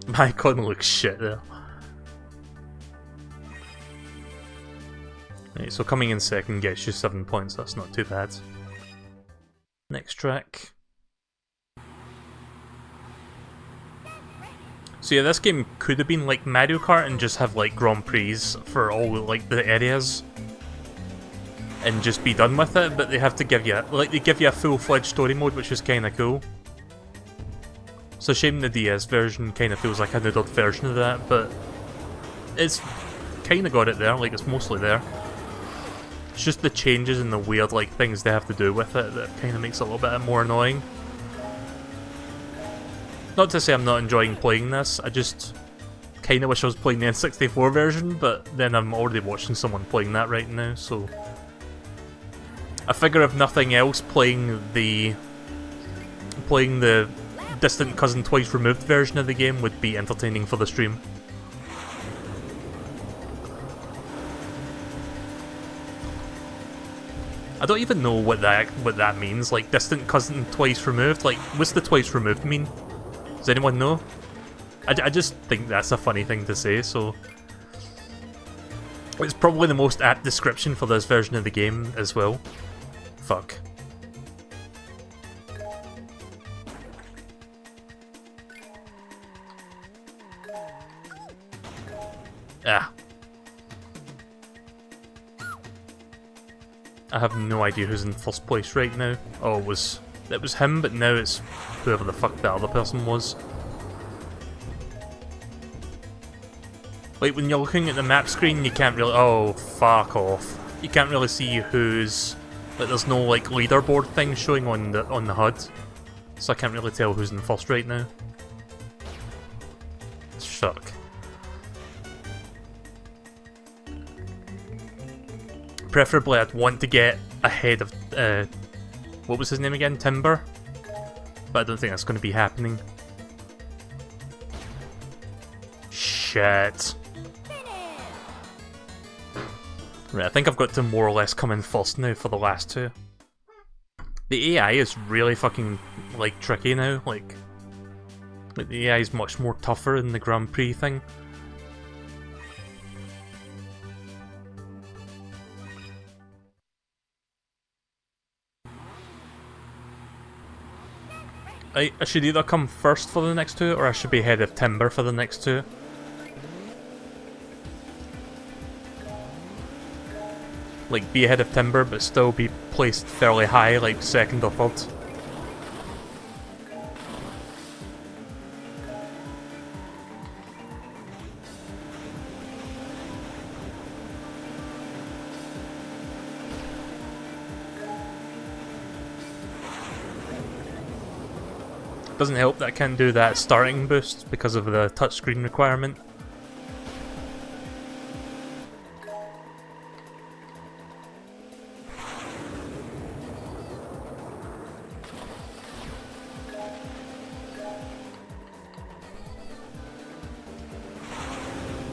My icon looks shit there. Right, so coming in second gets you 7 points, that's not too bad. Next track. So yeah, this game could have been like Mario Kart and just have like Grand Prix for all like the areas and just be done with it, but they have to give you a full-fledged story mode, which is kind of cool. It's a shame the DS version kind of feels like a noodled version of that, but it's kind of got it there, like it's mostly there. It's just the changes and the weird like things they have to do with it that kind of makes it a little bit more annoying. Not to say I'm not enjoying playing this, I just kind of wish I was playing the N64 version, but then I'm already watching someone playing that right now, so... I figure if nothing else, playing the distant cousin twice removed version of the game would be entertaining for the stream. I don't even know what that means, like distant cousin twice removed, like what's the twice removed mean? Does anyone know? I just think that's a funny thing to say, so... It's probably the most apt description for this version of the game as well. Fuck. Ah. I have no idea who's in first place right now. Oh, it was it was him, but now it's whoever the fuck the other person was. Like, when you're looking at the map screen, you can't really... Oh, fuck off. You can't really see who's... Like, there's no, like, leaderboard thing showing on the HUD. So I can't really tell who's in first right now. Shuck. Preferably, I'd want to get ahead of... what was his name again? Timber? But I don't think that's going to be happening. Shit. Right, I think I've got to more or less come in first now for the last two. The AI is really fucking, like, tricky now. Like the AI is much more tougher in the Grand Prix thing. I should either come first for the next two, or I should be ahead of Timber for the next two. Like, be ahead of Timber, but still be placed fairly high, like second or third. Doesn't help that I can't do that starting boost because of the touchscreen requirement.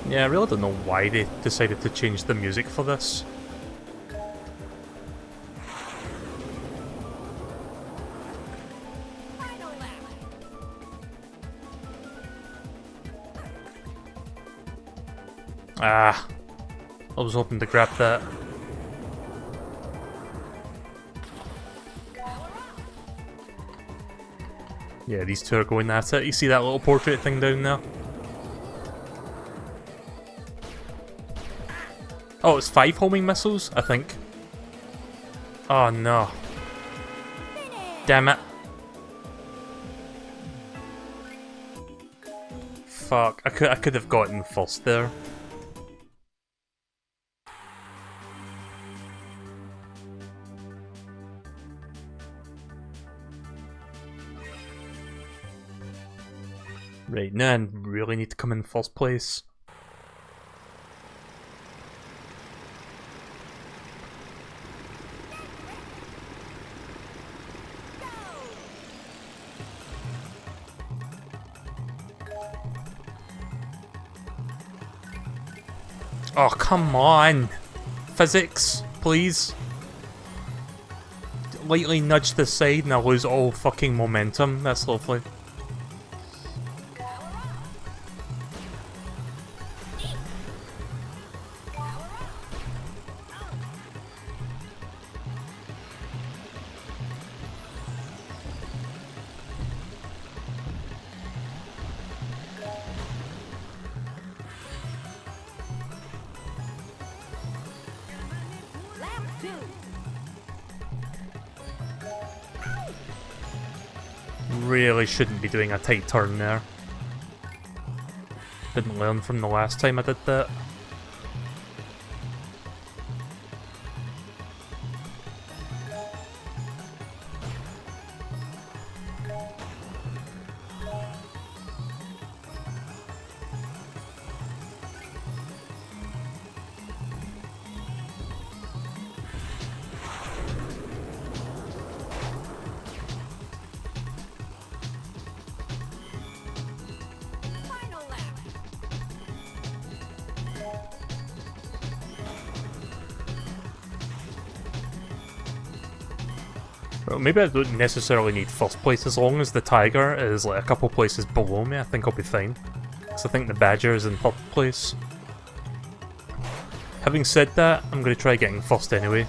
Yeah, I really don't know why they decided to change the music for this. Ah, I was hoping to grab that. Yeah, these two are going at it. You see that little portrait thing down there? Oh, it's 5 homing missiles, I think. Oh no. Damn it. Fuck, I could have gotten first there. Right, now I really need to come in first place. Oh, come on! Physics, please. Lightly nudge this side and I lose all fucking momentum. That's lovely. Really shouldn't be doing a tight turn there. Didn't learn from the last time I did that. Well, maybe I don't necessarily need first place as long as the Tiger is like a couple places below me. I think I'll be fine. Because I think the Badger is in third place. Having said that, I'm going to try getting first anyway.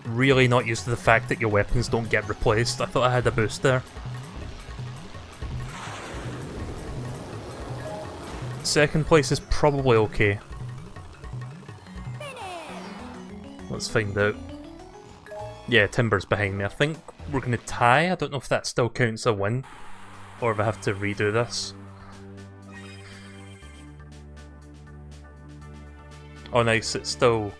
Really not used to the fact that your weapons don't get replaced. I thought I had a boost there. Second place is probably okay. Let's find out. Yeah, Timber's behind me. I think we're gonna tie. I don't know if that still counts a win, or if I have to redo this. Oh nice, it's still...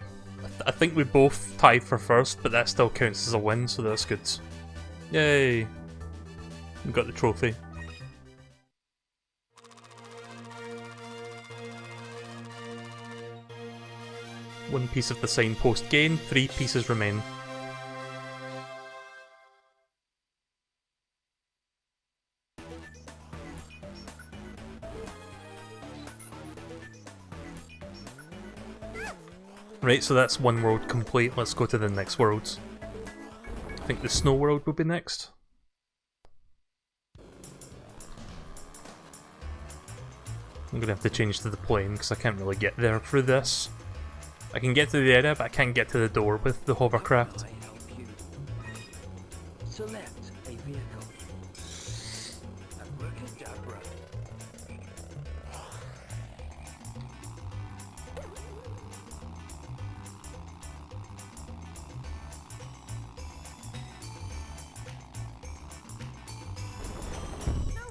I think we both tied for first, but that still counts as a win, so that's good. Yay! We got the trophy. One piece of the signpost gained, 3 pieces remain. Right, so that's one world complete. Let's go to the next world. I think the snow world will be next. I'm gonna have to change to the plane because I can't really get there through this. I can get to the area, but I can't get to the door with the hovercraft.
I help you? Select a vehicle. Abracadabra.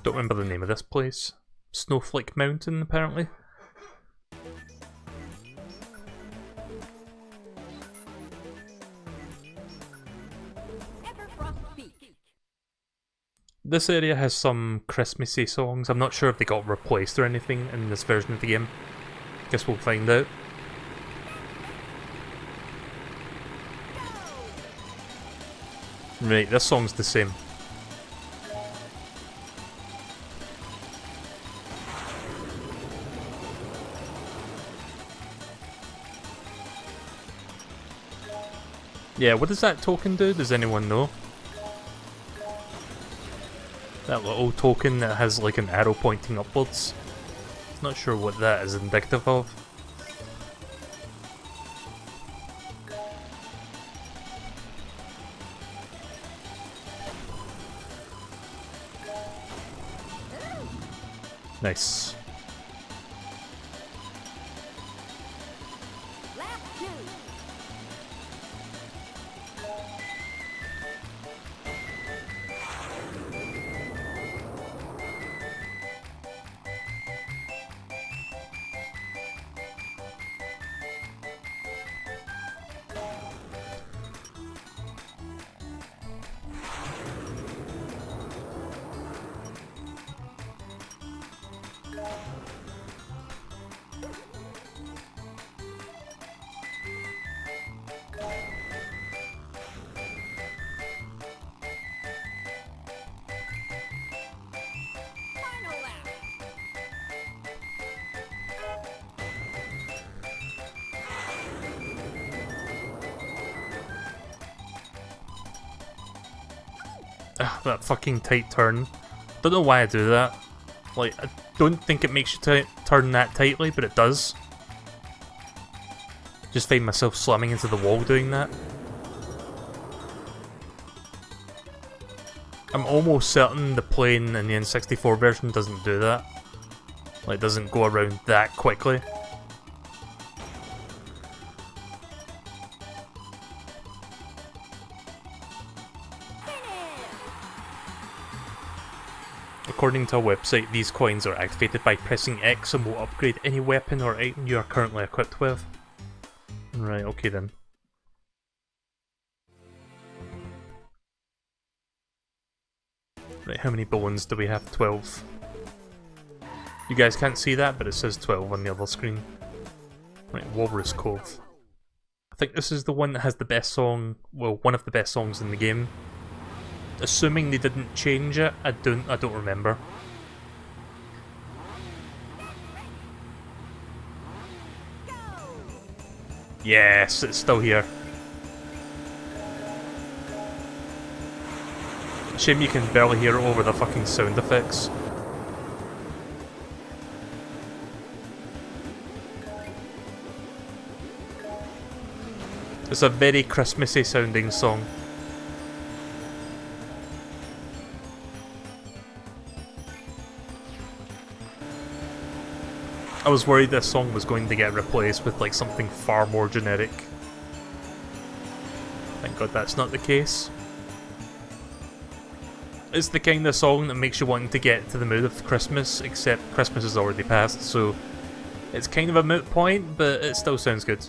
Don't remember the name of this place. Snowflake Mountain, apparently. This area has some Christmassy songs. I'm not sure if they got replaced or anything in this version of the game. Guess we'll find out. Right, this song's the same. Yeah, what does that token do? Does anyone know? That little token that has like an arrow pointing upwards. Not sure what that is indicative of. Nice. Ugh, that fucking tight turn. Don't know why I do that. Like, I don't think it makes you turn that tightly, but it does. Just find myself slamming into the wall doing that. I'm almost certain the plane in the N64 version doesn't do that. Like, doesn't go around that quickly. According to a website, these coins are activated by pressing X and will upgrade any weapon or item you are currently equipped with. Right, okay then. Right, how many bones do we have? 12. You guys can't see that, but it says 12 on the other screen. Right, Walrus Cove. I think this is the one that has the best song, well, one of the best songs in the game. Assuming they didn't change it, I don't remember. Yes, it's still here. Shame you can barely hear it over the fucking sound effects. It's a very Christmassy sounding song. I was worried this song was going to get replaced with like something far more generic. Thank God that's not the case. It's the kind of song that makes you want to get to the mood of Christmas, except Christmas has already passed, so it's kind of a moot point, but it still sounds good.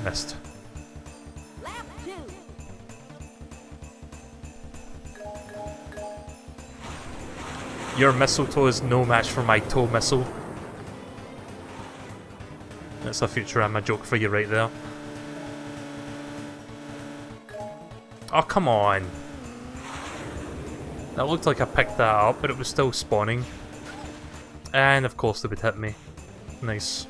Missed. Your mistletoe is no match for my toe missile. That's a Futurama joke for you right there. Oh, come on. That looked like I picked that up, but it was still spawning. And of course they would hit me. Nice.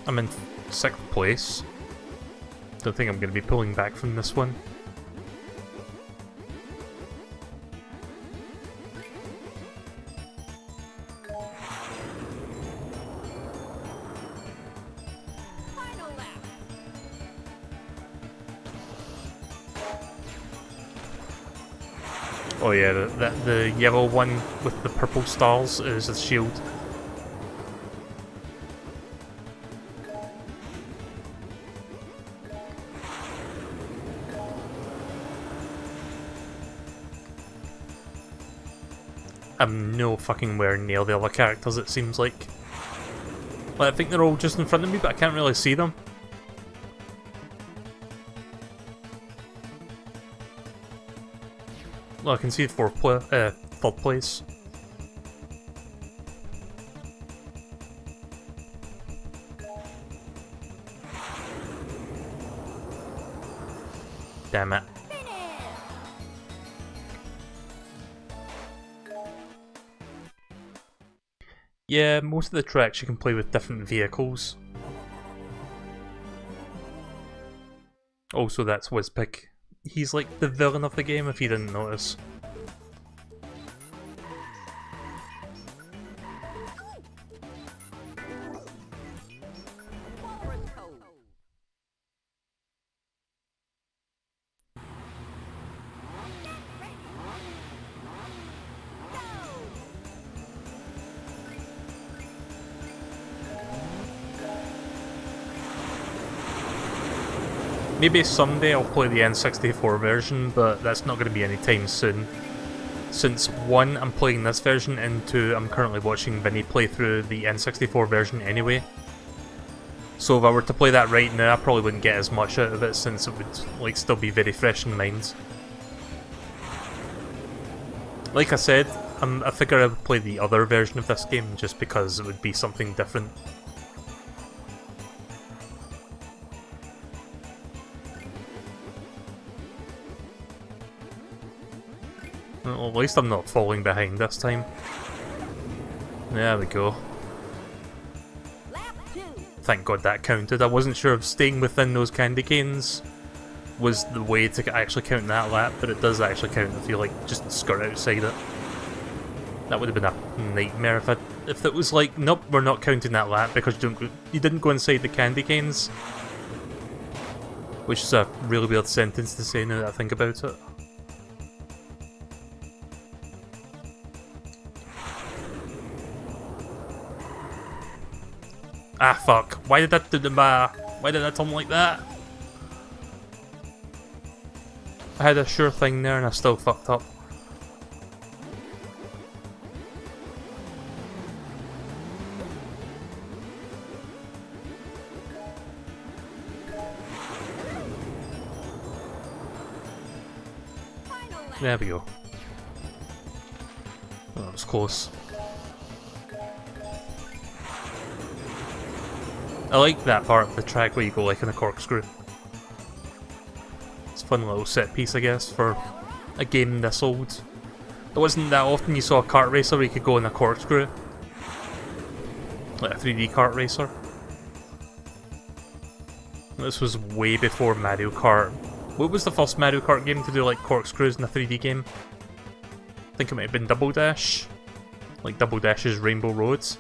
I'm in 6th place. Don't think I'm going to be pulling back from this one. Oh yeah, the yellow one with the purple stars is a shield. I'm no fucking where near the other characters, it seems like. Like, I think they're all just in front of me, but I can't really see them. Well, I can see third place. Damn it. Yeah, most of the tracks you can play with different vehicles. Also, that's Wizpick. He's like the villain of the game, if you didn't notice. Maybe someday I'll play the N64 version, but that's not going to be anytime soon. Since 1, I'm playing this version, and 2, I'm currently watching Vinny play through the N64 version anyway. So if I were to play that right now, I probably wouldn't get as much out of it, since it would like still be very fresh in mind. Like I said, I figure I would play the other version of this game, just because it would be something different. Well, at least I'm not falling behind this time. There we go. Thank God that counted. I wasn't sure if staying within those candy canes was the way to actually count that lap, but it does actually count if you like just skirt outside it. That would have been a nightmare if it was like, nope, we're not counting that lap because you didn't go inside the candy canes. Which is a really weird sentence to say now that I think about it. Ah, fuck. Why did that do the why did that turn like that? I had a sure thing there and I still fucked up. There we go. Oh, that was close. I like that part of the track where you go like in a corkscrew. It's a fun little set piece, I guess, for a game this old. It wasn't that often you saw a kart racer where you could go in a corkscrew. Like a 3D kart racer. This was way before Mario Kart. What was the first Mario Kart game to do like corkscrews in a 3D game? I think it might have been Double Dash. Like Double Dash's Rainbow Roads.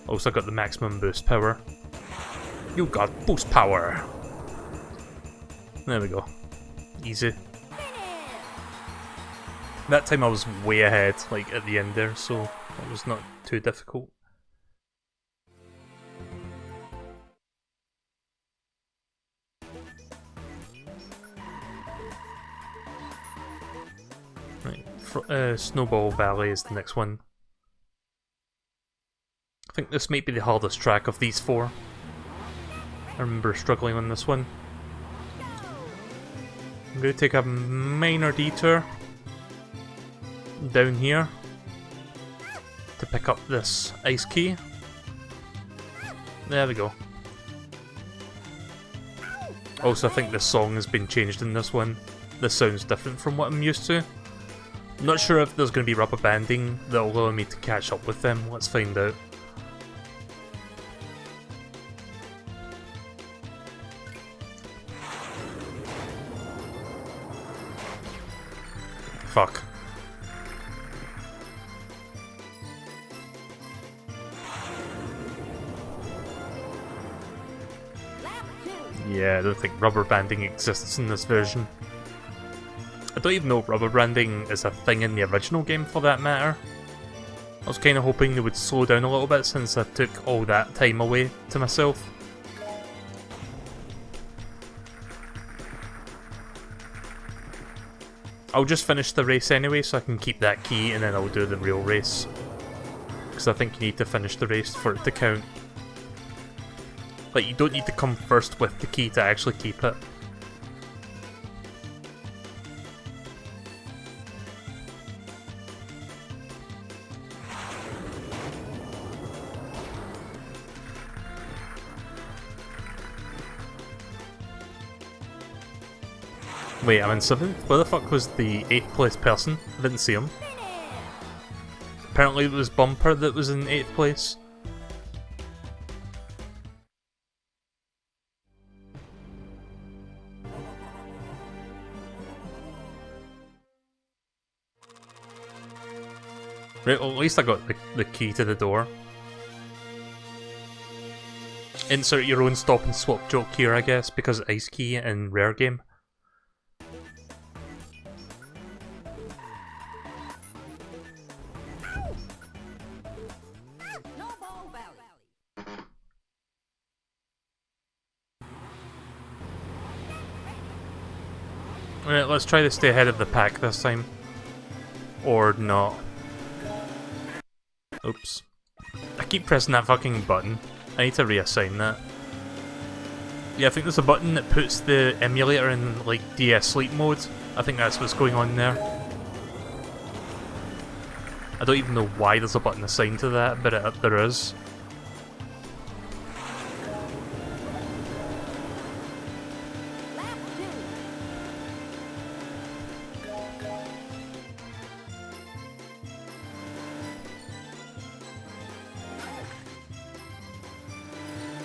Also got the maximum boost power. You got boost power. There we go. Easy. That time I was way ahead, like at the end there, so it was not too difficult. Right, Snowball Valley is the next one. I think this might be the hardest track of these four. I remember struggling on this one. I'm going to take a minor detour down here to pick up this ice key. There we go. Also, I think this song has been changed in this one. This sounds different from what I'm used to. I'm not sure if there's going to be rubber banding that will allow me to catch up with them. Let's find out. Fuck. Yeah, I don't think rubber banding exists in this version. I don't even know if rubber banding is a thing in the original game for that matter. I was kind of hoping they would slow down a little bit since I took all that time away to myself. I'll just finish the race anyway so I can keep that key and then I'll do the real race. Because I think you need to finish the race for it to count. Like, you don't need to come first with the key to actually keep it. Wait, I'm in 7th? Where the fuck was the 8th place person? I didn't see him. Apparently it was Bumper that was in 8th place. Right, well, at least I got the key to the door. Insert your own stop and swap joke here, I guess, because ice key in rare game. Alright, let's try to stay ahead of the pack this time. Or not. Oops. I keep pressing that fucking button. I need to reassign that. Yeah, I think there's a button that puts the emulator in, like, DS sleep mode. I think that's what's going on there. I don't even know why there's a button assigned to that, but there is.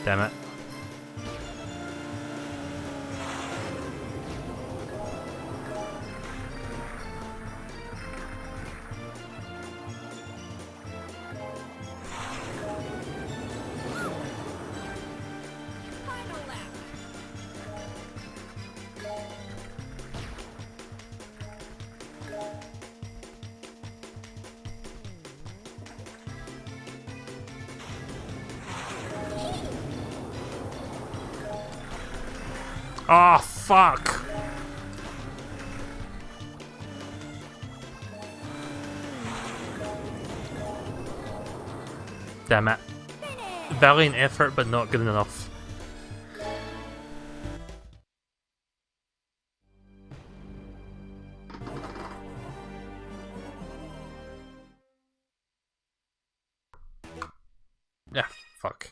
Damn it. Oh, fuck! Damn it. Valiant effort, but not good enough. Yeah, fuck.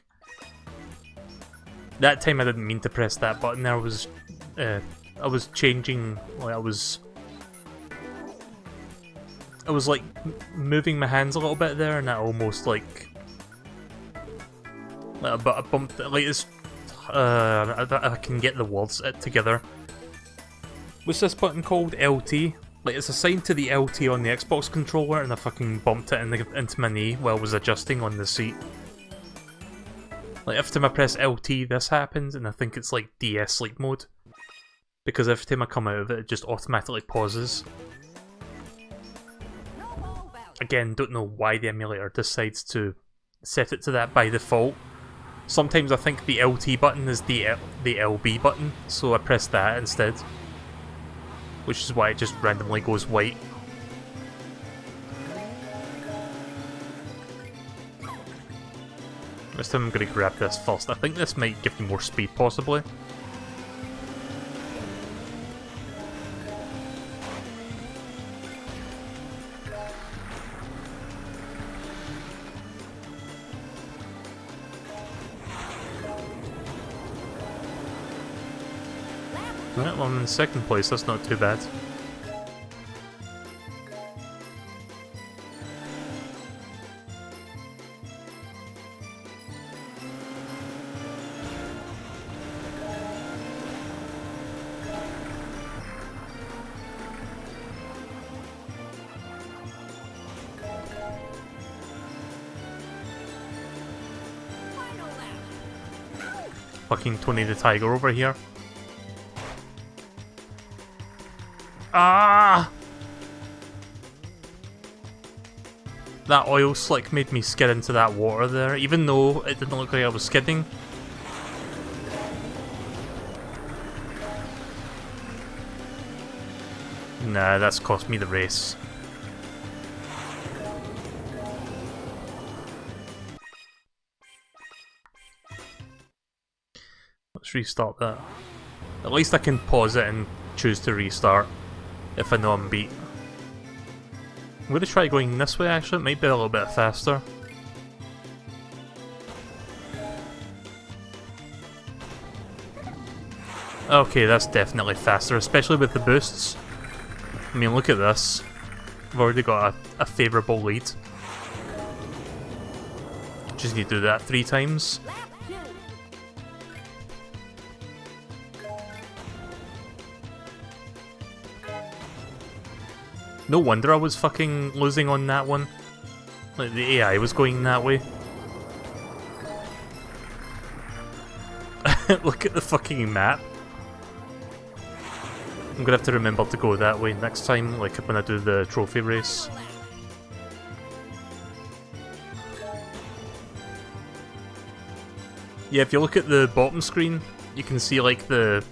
That time I didn't mean to press that button. I was changing. Like, I was like moving my hands a little bit there, and that almost like a bumped. Like it's I can get the words together. What's this button called? LT. Like it's assigned to the LT on the Xbox controller, and I fucking bumped it into my knee while I was adjusting on the seat. Like every time I press LT this happens, and I think it's like DS sleep mode. Because every time I come out of it, it just automatically pauses. Again, don't know why the emulator decides to set it to that by default. Sometimes I think the LT button is the LB button, so I press that instead. Which is why it just randomly goes white. This time I'm going to grab this first. I think this might give me more speed, possibly. Right, well, I'm in second place, that's not too bad. Fucking Tony the Tiger over here. Ah! That oil slick made me skid into that water there, even though it didn't look like I was skidding. Nah, that's cost me the race. Let's restart that. At least I can pause it and choose to restart if I know I'm beat. I'm going to try going this way actually, it might be a little bit faster. Okay, that's definitely faster, especially with the boosts. I mean, look at this. I've already got a favourable lead. Just need to do that 3 times. No wonder I was fucking losing on that one. Like, the AI was going that way. Look at the fucking map. I'm gonna have to remember to go that way next time, like when I do the trophy race. Yeah, if you look at the bottom screen, you can see like the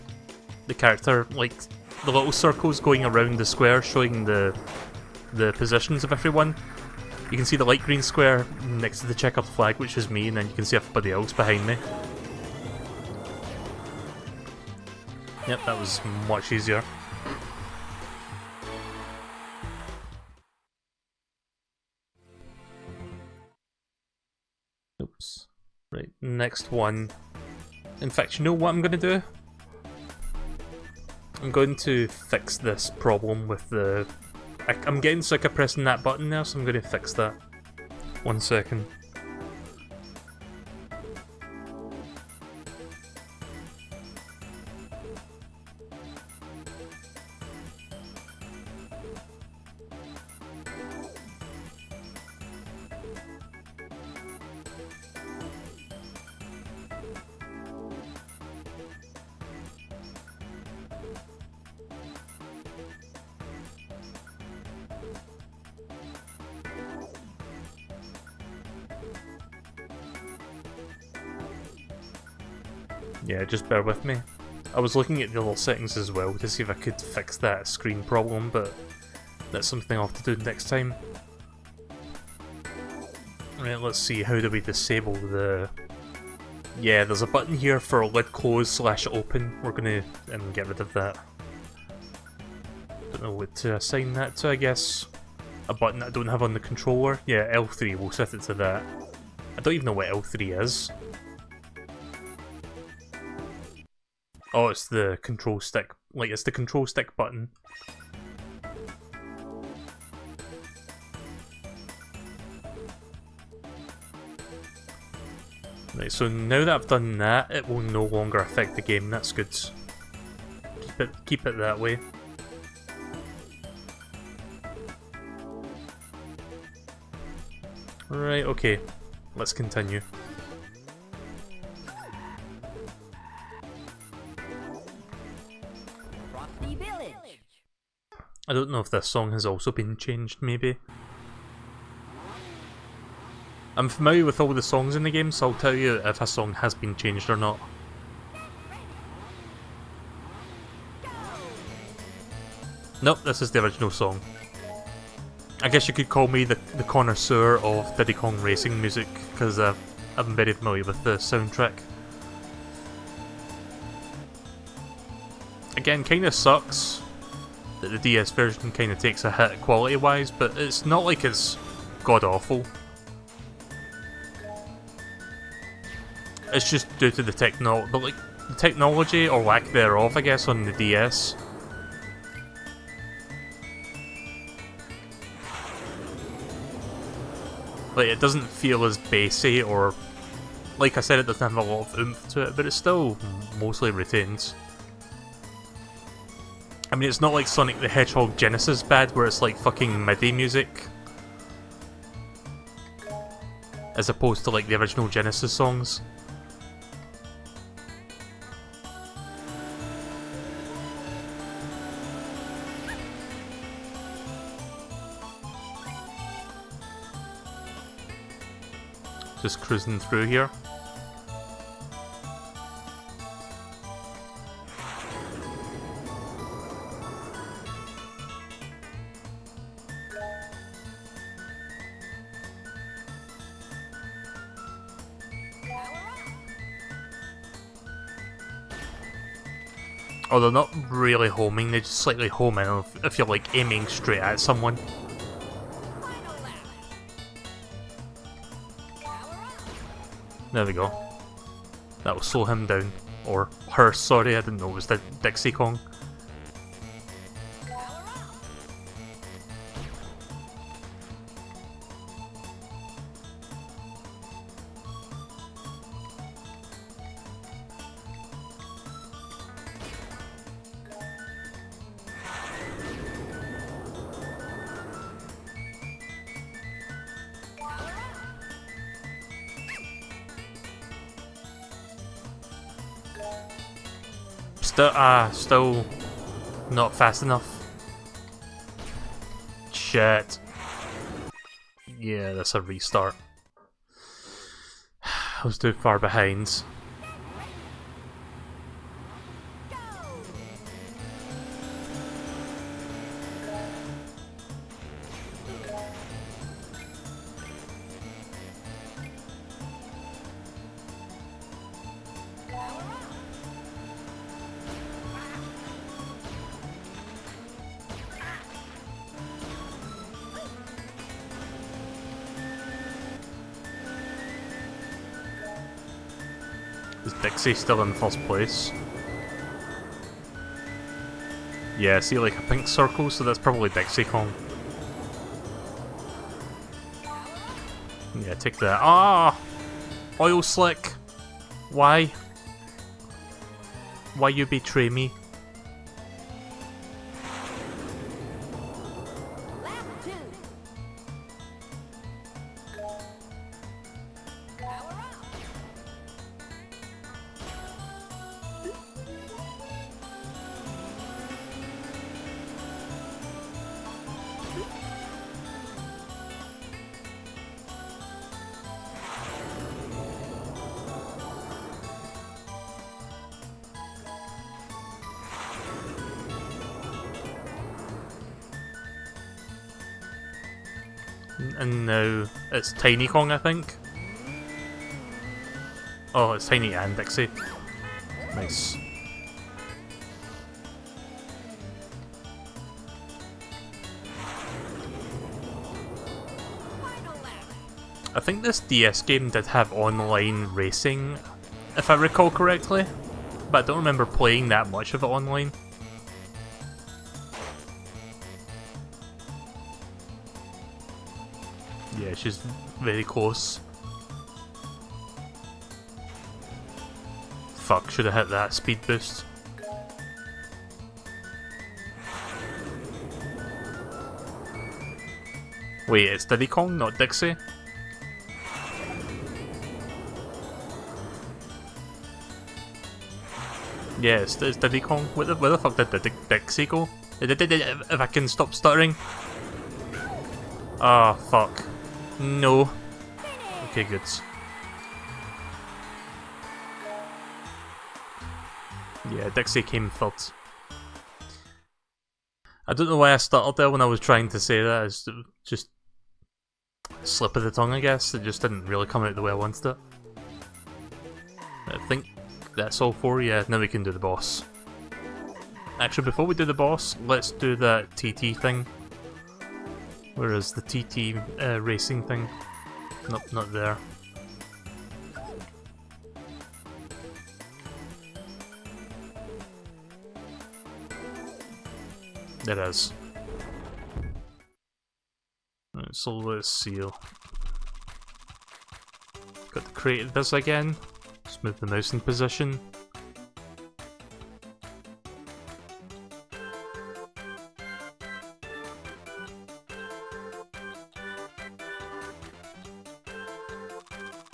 character, like the little circles going around the square showing the positions of everyone. You can see the light green square next to the checkered flag, which is me, and then you can see everybody else behind me. Yep, that was much easier. Oops. Right, next one. In fact, you know what I'm going to do? I'm going to fix this problem with the... I'm getting sick of pressing that button now, so I'm going to fix that. 1 second. Yeah, just bear with me. I was looking at the little settings as well to see if I could fix that screen problem, but that's something I'll have to do next time. Right, let's see, how do we disable the... Yeah, there's a button here for lid close / open. We're gonna get rid of that. Don't know what to assign that to, I guess. A button that I don't have on the controller. Yeah, L3, we'll set it to that. I don't even know what L3 is. Oh, it's the control stick. Like, it's the control stick button. Right, so now that I've done that, it will no longer affect the game. That's good. Keep it that way. Right, okay. Let's continue.
The village.
I don't know if this song has also been changed, maybe. I'm familiar with all the songs in the game, so I'll tell you if a song has been changed or not. Nope, this is the original song. I guess you could call me the connoisseur of Diddy Kong Racing music, because I'm very familiar with the soundtrack. Again, kinda sucks that the DS version kinda takes a hit quality-wise, but it's not like it's god-awful. It's just due to the the technology, or lack thereof, I guess, on the DS. Like, it doesn't feel as bassy, or like I said, it doesn't have a lot of oomph to it, but it still mostly retains. I mean, it's not like Sonic the Hedgehog Genesis bad, where it's like fucking MIDI music, as opposed to like the original Genesis songs. Just cruising through here. Oh, they're not really homing, they just slightly home in if you're like aiming straight at someone. There we go. That will slow him down. Or her, sorry, I didn't know it was Dixie Kong. Still not fast enough. Shit. Yeah, that's a restart. I was too far behind. Is Dixie still in first place? Yeah, see like a pink circle, so that's probably Dixie Kong. Yeah, take that. Ah! Oil slick! Why? Why you betray me? And now it's Tiny Kong, I think. Oh, it's Tiny and Dixie. Nice. I think this DS game did have online racing, if I recall correctly, but I don't remember playing that much of it online. Yeah, she's very close. Fuck, should have hit that speed boost. Wait, it's Diddy Kong, not Dixie? Yeah, it's Diddy Kong. Where the fuck did Dixie go? If I can stop stuttering. Ah, fuck. No. Okay, good. Yeah, Dixie came third. I don't know why I stuttered there when I was trying to say that. It's just slip of the tongue, I guess. It just didn't really come out the way I wanted it. I think that's all for you. Yeah, now we can do the boss. Actually, before we do the boss, let's do that TT thing. Where is the TT racing thing? Nope, not there. It is. Right, so let's see. Got to create this again. Just move the mouse in position.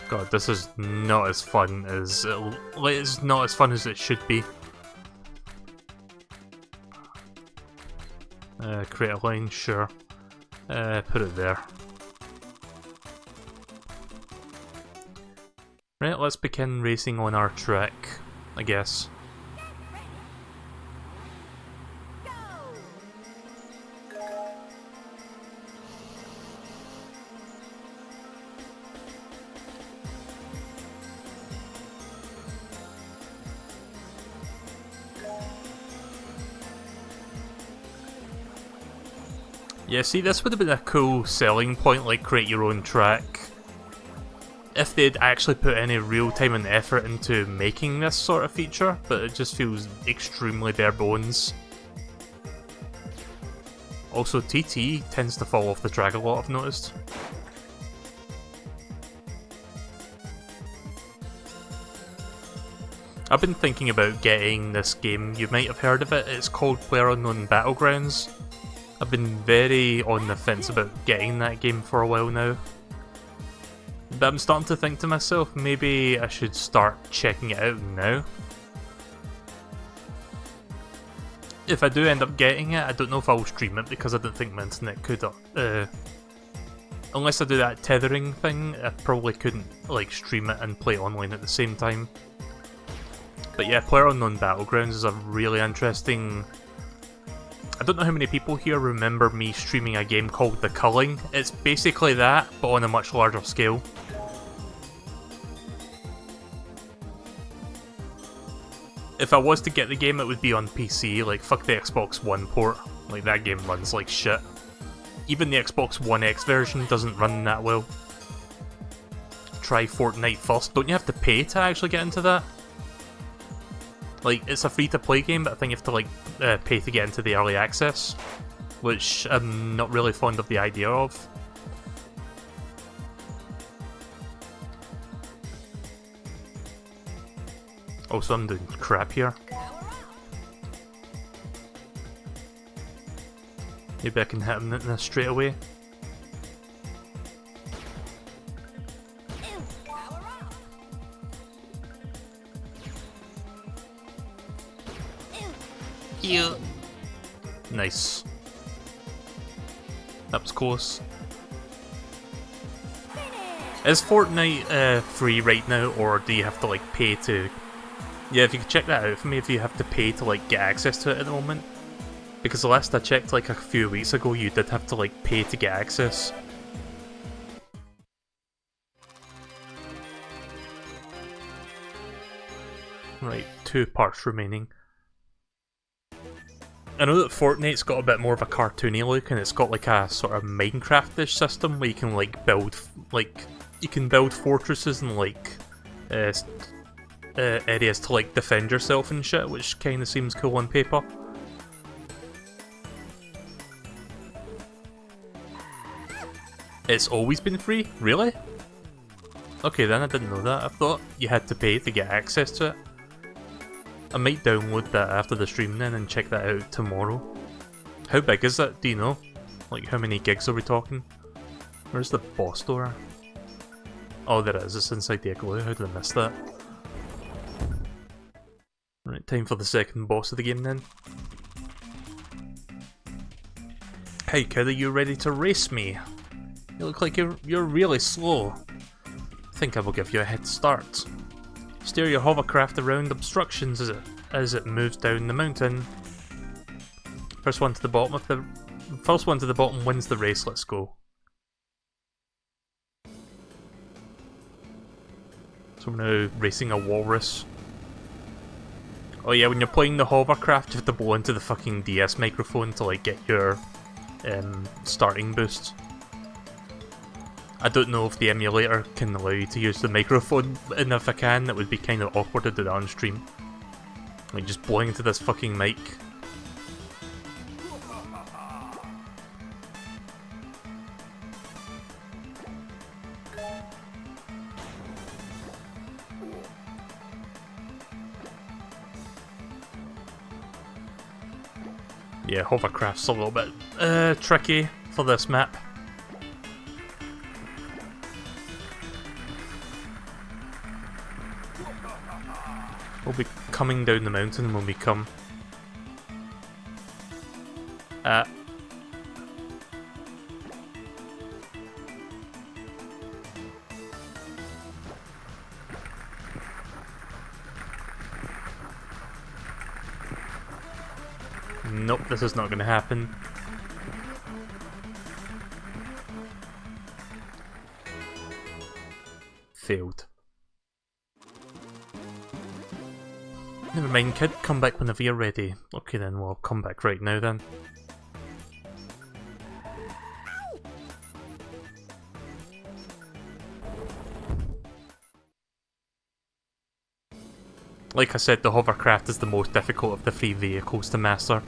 God, this is not as fun as it's not as fun as it should be. Create a line, sure. Put it there. Right, let's begin racing on our track, I guess. Yeah, see, this would have been a cool selling point, like create your own track. If they'd actually put any real time and effort into making this sort of feature, but it just feels extremely bare bones. Also, TT tends to fall off the track a lot, I've noticed. I've been thinking about getting this game, you might have heard of it, it's called PlayerUnknown Battlegrounds. I've been very on the fence about getting that game for a while now. But I'm starting to think to myself, maybe I should start checking it out now. If I do end up getting it, I don't know if I'll stream it because I don't think my internet could. Unless I do that tethering thing, I probably couldn't like stream it and play it online at the same time. But yeah, PlayerUnknown Battlegrounds is a really interesting... I don't know how many people here remember me streaming a game called The Culling. It's basically that, but on a much larger scale. If I was to get the game, it would be on PC, like fuck the Xbox One port. Like that game runs like shit. Even the Xbox One X version doesn't run that well. Try Fortnite first. Don't you have to pay to actually get into that? Like, it's a free-to-play game, but I think you have to, like, pay to get into the early access. Which I'm not really fond of the idea of. Also, I'm doing crap here. Maybe I can hit him in this straight away. Nice. That was close. Is Fortnite free right now, or do you have to like pay to... Yeah, if you could check that out for me, if you have to pay to like get access to it at the moment. Because the last I checked like a few weeks ago, you did have to like pay to get access. Right, 2 parts remaining. I know that Fortnite's got a bit more of a cartoony look, and it's got like a sort of Minecraft-ish system where you can like build, you can build fortresses and like areas to like defend yourself and shit, which kind of seems cool on paper. It's always been free? Really? Okay then, I didn't know that. I thought you had to pay to get access to it. I might download that after the stream then and check that out tomorrow. How big is that, do you know? Like, how many gigs are we talking? Where's the boss door? Oh, there it is, it's inside the igloo. How did I miss that? Right, Time for the second boss of the game then. Hey kid, are you ready to race me? You look like you're really slow. I think I will give you a head start. Steer your hovercraft around obstructions as it moves down the mountain. First one to the bottom wins the race. Let's go. So we're now racing a walrus. Oh yeah, when you're playing the hovercraft, you have to blow into the fucking DS microphone to like get your starting boost. I don't know if the emulator can allow you to use the microphone, and if I can, that would be kind of awkward to do that on stream. Like just blowing into this fucking mic. Yeah, hovercraft's a little bit tricky for this map. We'll be coming down the mountain when we come. Nope, this is not going to happen. Failed. Never mind, kid. Come back whenever you're ready. Okay then, well, I'll come back right now then. Like I said, the hovercraft is the most difficult of the 3 vehicles to master.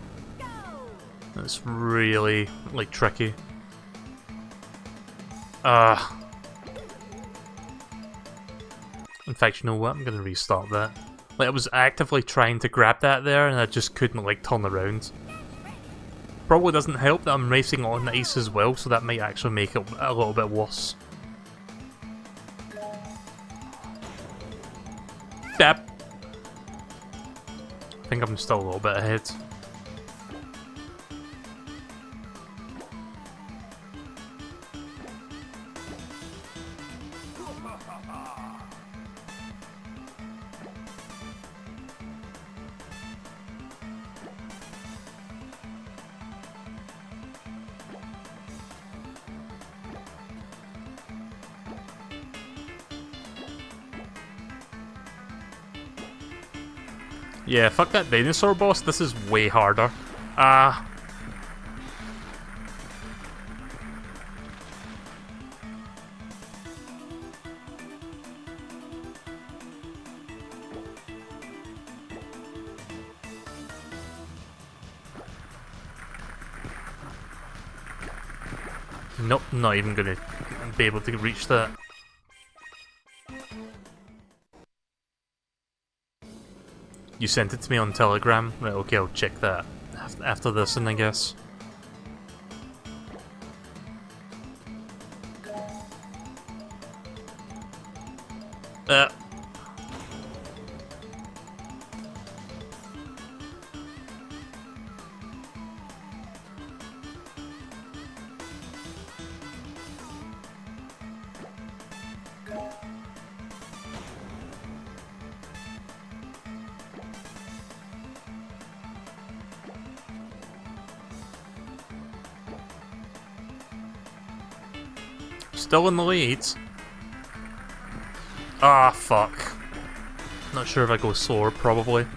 It's really, like, tricky. In fact, you know what? I'm gonna restart that. Like, I was actively trying to grab that there, and I just couldn't, like, turn around. Probably doesn't help that I'm racing on ice as well, so that might actually make it a little bit worse. Yep. I think I'm still a little bit ahead. Yeah, fuck that dinosaur boss, this is way harder. Nope, not even gonna be able to reach that. You sent it to me on Telegram? Right, okay, I'll check that after this, and I guess. Still in the lead. Ah, fuck. Not sure if I go slower, probably.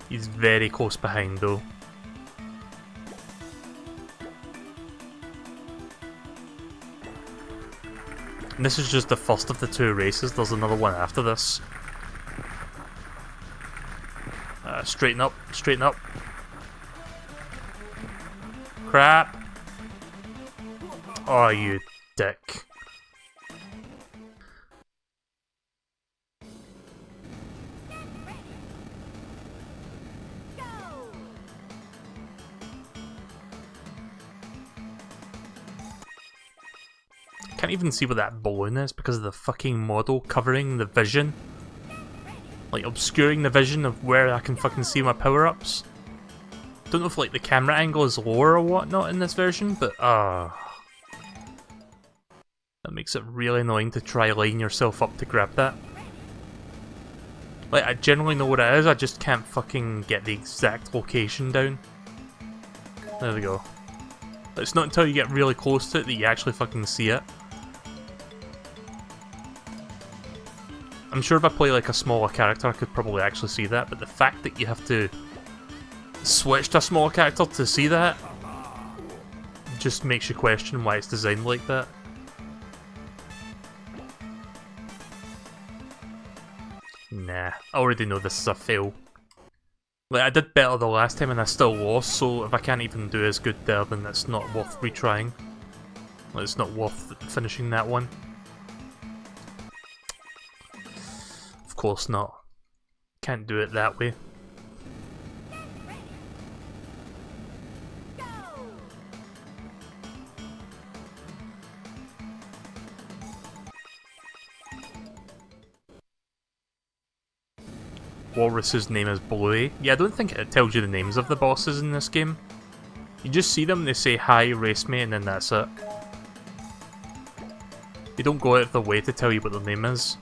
He's very close behind, though. And this is just the first of the 2 races, there's another one after this. Straighten up, straighten up. Crap. Oh, you dick. Can't even see what that balloon is because of the fucking model covering the vision. like obscuring the vision of where I can fucking see my power-ups. Don't know if like the camera angle is lower or whatnot in this version, but that makes it really annoying to try line yourself up to grab that. Like, I generally know what it is, I just can't fucking get the exact location down. There we go. It's not until you get really close to it that you actually fucking see it. I'm sure if I play like a smaller character I could probably actually see that, but the fact that you have to switch to a smaller character to see that just makes you question why it's designed like that. Nah, I already know this is a fail. Like, I did better the last time and I still lost, so if I can't even do as good there, then it's not worth retrying. Like, it's not worth finishing that one. Of course not. Can't do it that way. Walrus's name is Bluey. Yeah, I don't think it tells you the names of the bosses in this game. You just see them, they say hi, race me, and then that's it. They don't go out of their way to tell you what their name is.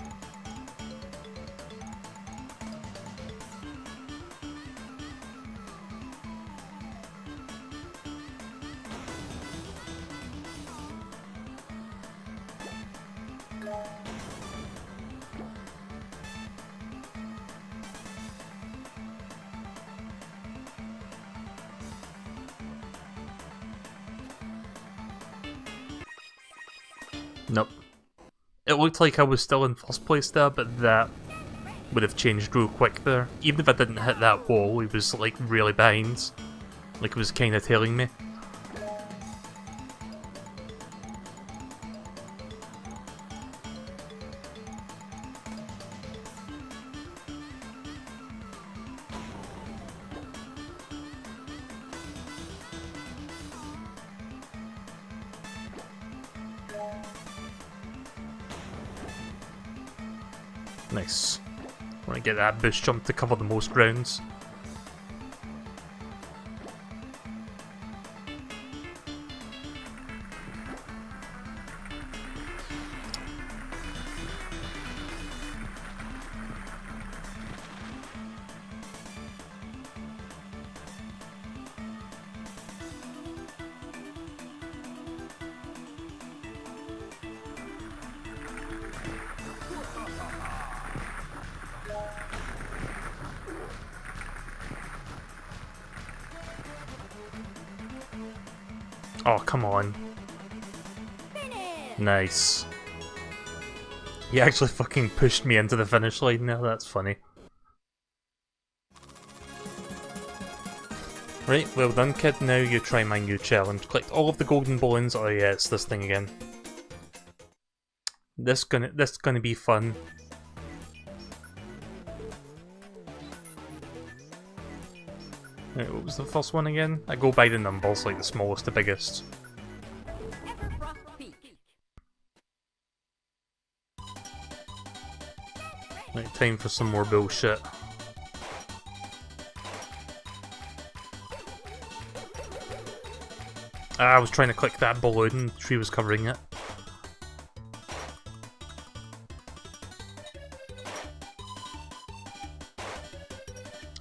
Nope. It looked like I was still in first place there, but that would have changed real quick there. Even if I didn't hit that wall, he was like really behind. Like it was kinda tailing me. Nice. Want to get that boost jump to cover the most grounds. Oh, come on. Nice. He actually fucking pushed me into the finish line now, that's funny. Right, well done kid, now you try my new challenge. Collect all of the golden balloons. Oh yeah, it's this thing again. This gonna be fun. Right, what was the first one again? I go by the numbers, like the smallest to biggest. Right, time for some more bullshit. I was trying to click that balloon, the tree was covering it.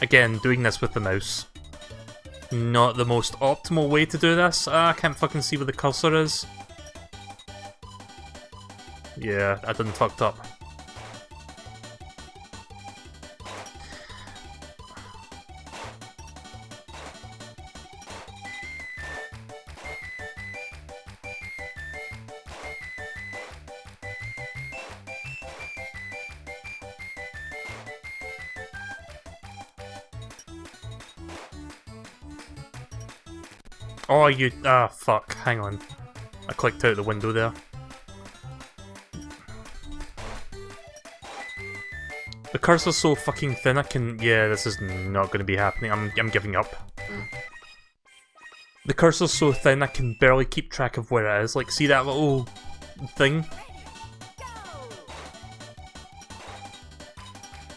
Again, doing this with the mouse. Not the most optimal way to do this. I can't fucking see where the cursor is. Yeah, I done fucked up. Oh, you... ah, fuck. Hang on. I clicked out the window there. The cursor's so fucking thin I can... yeah, this is not gonna be happening. I'm giving up. The cursor's so thin I can barely keep track of where it is. Like, see that little thing?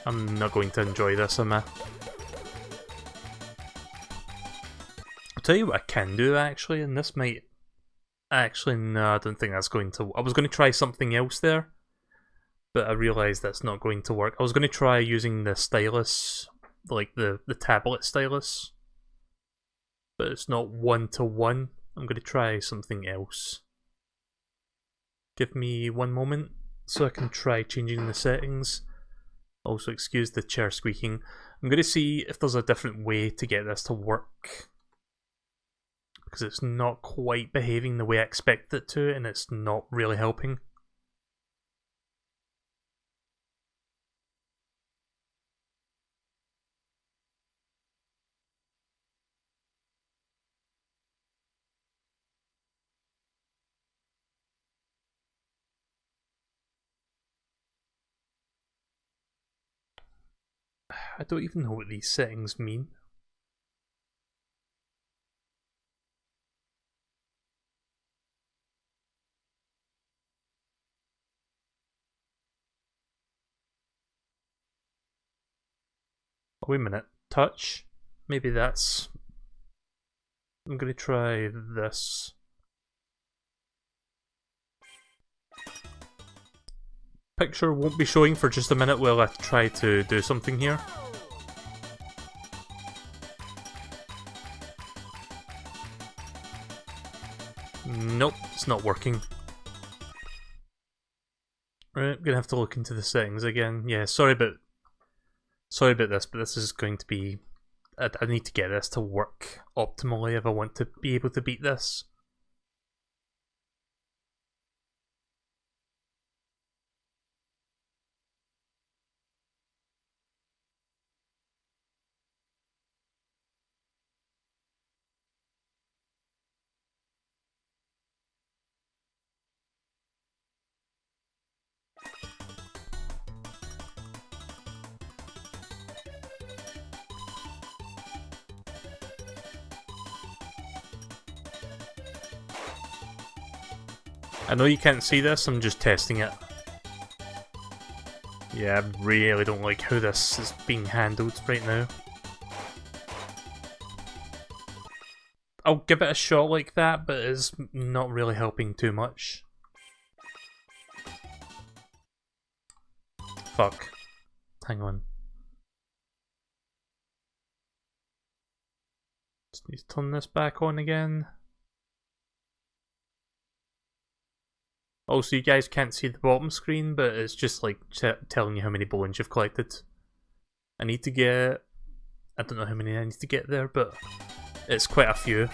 I'm not going to enjoy this, am I? I'll tell you what I can do, actually, and this might... Actually, no, I don't think that's going to... I was going to try something else there, but I realised that's not going to work. I was going to try using the stylus, like the tablet stylus, but it's not one-to-one. I'm going to try something else. Give me one moment so I can try changing the settings. Also, excuse the chair squeaking. I'm going to see if there's a different way to get this to work, because it's not quite behaving the way I expect it to, and it's not really helping. I don't even know what these settings mean. Oh, wait a minute. Touch? Maybe that's... I'm gonna try this. Picture won't be showing for just a minute while I try to do something here. Nope, it's not working. Right, I'm gonna have to look into the settings again. Yeah, sorry about this, but this is going to be... I need to get this to work optimally if I want to be able to beat this. I know you can't see this, I'm just testing it. Yeah, I really don't like how this is being handled right now. I'll give it a shot like that, but it's not really helping too much. Fuck. Hang on. Just need to turn this back on again. Also, you guys can't see the bottom screen, but it's just like telling you how many balloons you've collected. I need to get... I don't know how many I need to get there, but it's quite a few.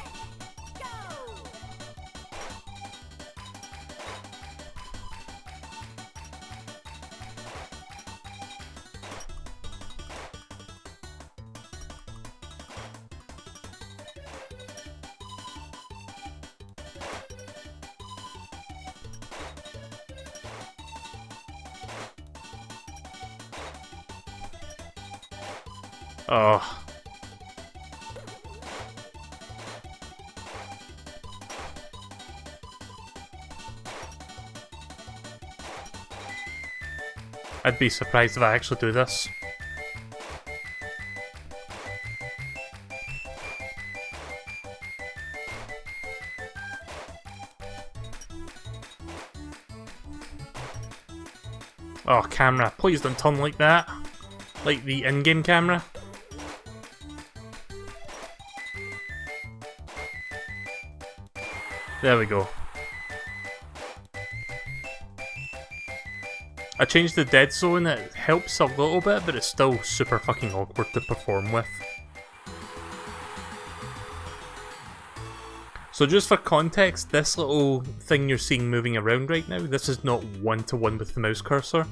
Oh. I'd be surprised if I actually do this. Oh, camera, please don't turn like that. Like the in-game camera. There we go. I changed the dead zone, it helps a little bit, but it's still super fucking awkward to perform with. So just for context, this little thing you're seeing moving around right now, this is not one-to-one with the mouse cursor.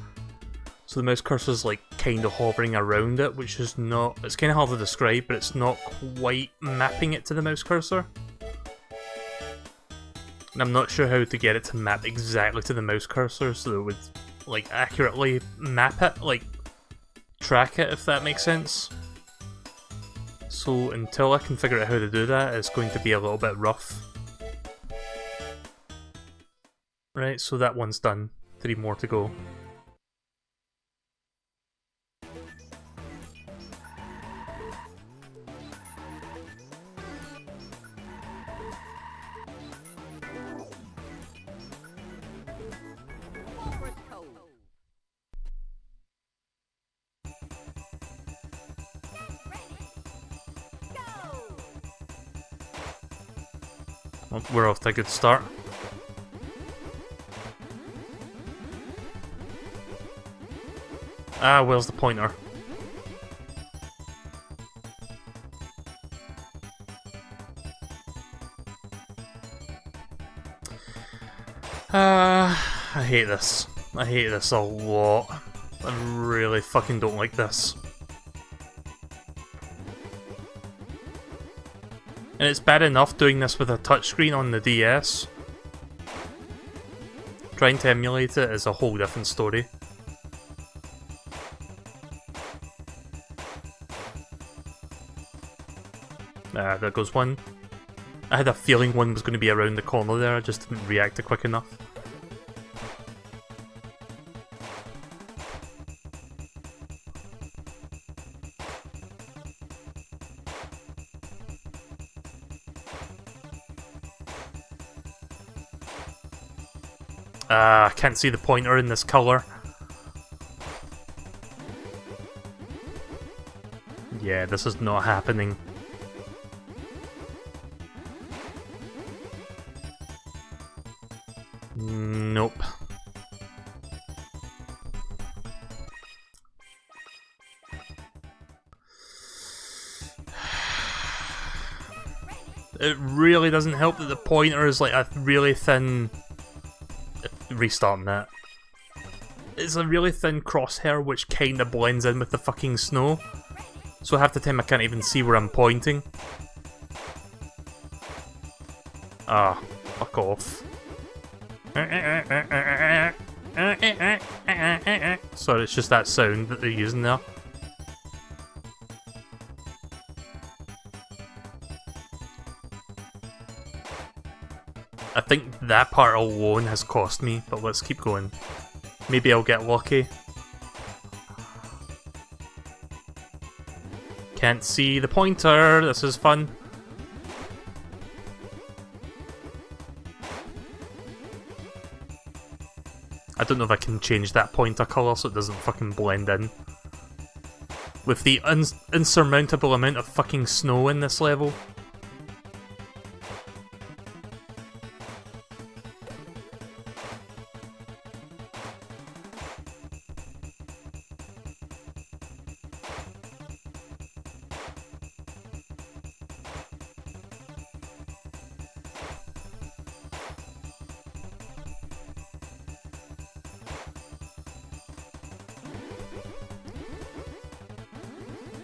So the mouse cursor is like kind of hovering around it, which is not... It's kind of hard to describe, but it's not quite mapping it to the mouse cursor. And I'm not sure how to get it to map exactly to the mouse cursor so that it would like accurately map it, like track it, if that makes sense. So until I can figure out how to do that, it's going to be a little bit rough. Right, so that one's done. 3 more to go. Well, we're off to a good start. Ah, where's the pointer? I hate this. I hate this a lot. I really fucking don't like this. And it's bad enough doing this with a touchscreen on the DS. Trying to emulate it is a whole different story. Ah, there goes one. I had a feeling one was going to be around the corner there, I just didn't react quick enough. I can't see the pointer in this colour. Yeah, this is not happening. Nope. It really doesn't help that the pointer is like a really thin... Restarting that. It's a really thin crosshair which kinda blends in with the fucking snow. So half the time I can't even see where I'm pointing. Ah, fuck off. Sorry, it's just that sound that they're using there. I think that part alone has cost me, but let's keep going. Maybe I'll get lucky. Can't see the pointer, this is fun. I don't know if I can change that pointer colour so it doesn't fucking blend in. With the insurmountable amount of fucking snow in this level.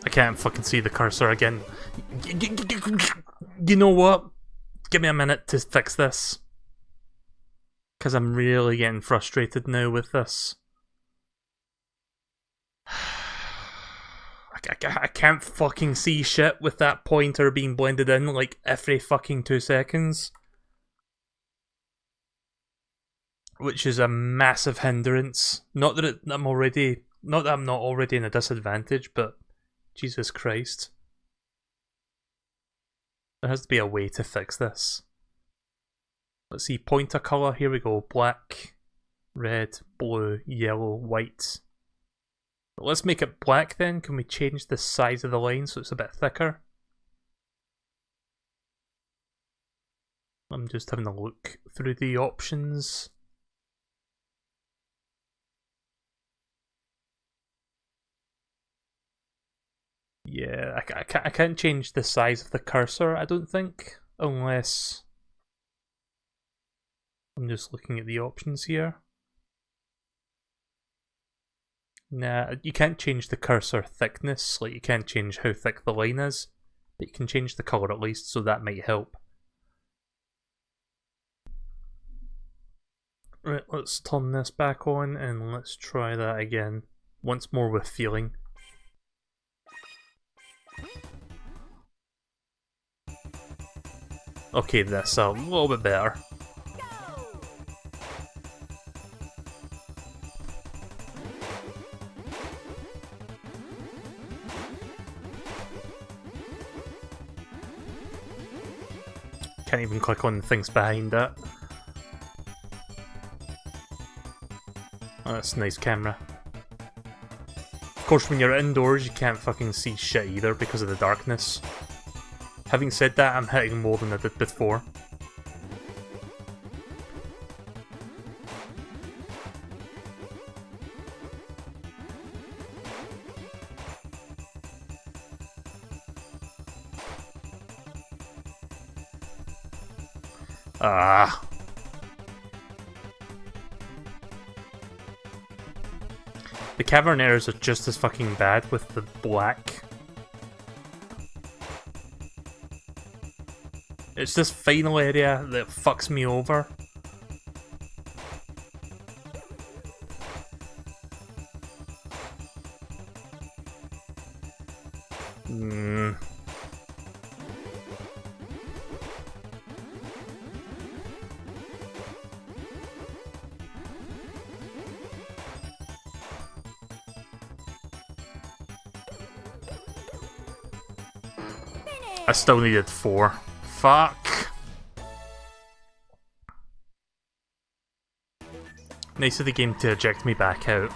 I can't fucking see the cursor again. You know what? Give me a minute to fix this. Because I'm really getting frustrated now with this. I can't fucking see shit with that pointer being blended in like every fucking 2 seconds. Which is a massive hindrance. Not that I'm not already in a disadvantage, but Jesus Christ. There has to be a way to fix this. Let's see, pointer colour, here we go. Black, red, blue, yellow, white. But let's make it black then. Can we change the size of the line so it's a bit thicker? I'm just having a look through the options. Yeah, I can't change the size of the cursor, I don't think, unless... I'm just looking at the options here. Nah, you can't change the cursor thickness, like you can't change how thick the line is, but you can change the colour at least, so that might help. Right, let's turn this back on and let's try that again, once more with feeling. Okay, that's a little bit better. Can't even click on the things behind that. Oh, that's a nice camera. Of course, when you're indoors, you can't fucking see shit either because of the darkness. Having said that, I'm hitting more than I did before. Ah. The cavern areas are just as fucking bad with the black. It's this final area that fucks me over. I still needed 4. Fuck. Nice of the game to eject me back out.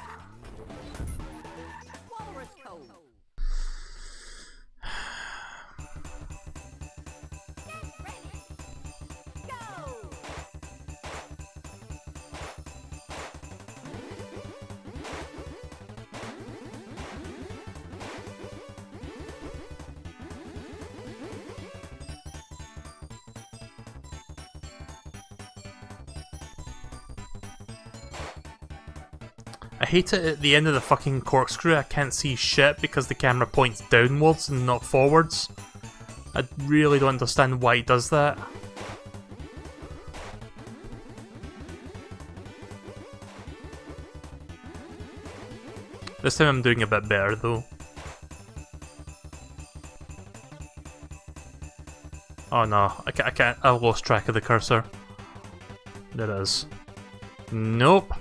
I hate it at the end of the fucking corkscrew, I can't see shit because the camera points downwards and not forwards. I really don't understand why it does that. This time I'm doing a bit better though. Oh no, I can't, I lost track of the cursor. There it is. Nope.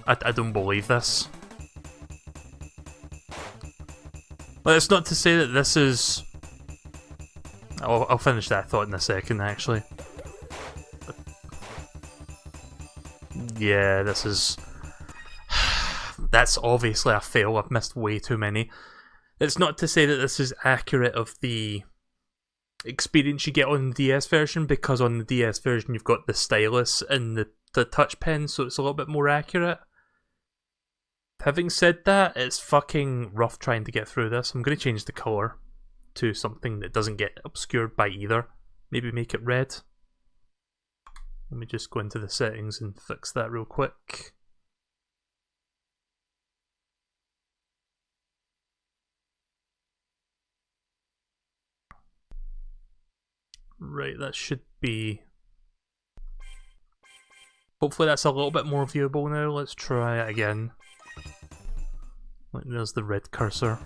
I don't believe this. But it's not to say that this is... I'll finish that thought in a second, actually. Yeah, this is... That's obviously a fail, I've missed way too many. It's not to say that this is accurate of the experience you get on the DS version, because on the DS version you've got the stylus and the touch pen, so it's a little bit more accurate. Having said that, it's fucking rough trying to get through this. I'm going to change the colour to something that doesn't get obscured by either. Maybe make it red. Let me just go into the settings and fix that real quick. Right, that should be... Hopefully that's a little bit more viewable now. Let's try it again. Like, there's the red cursor.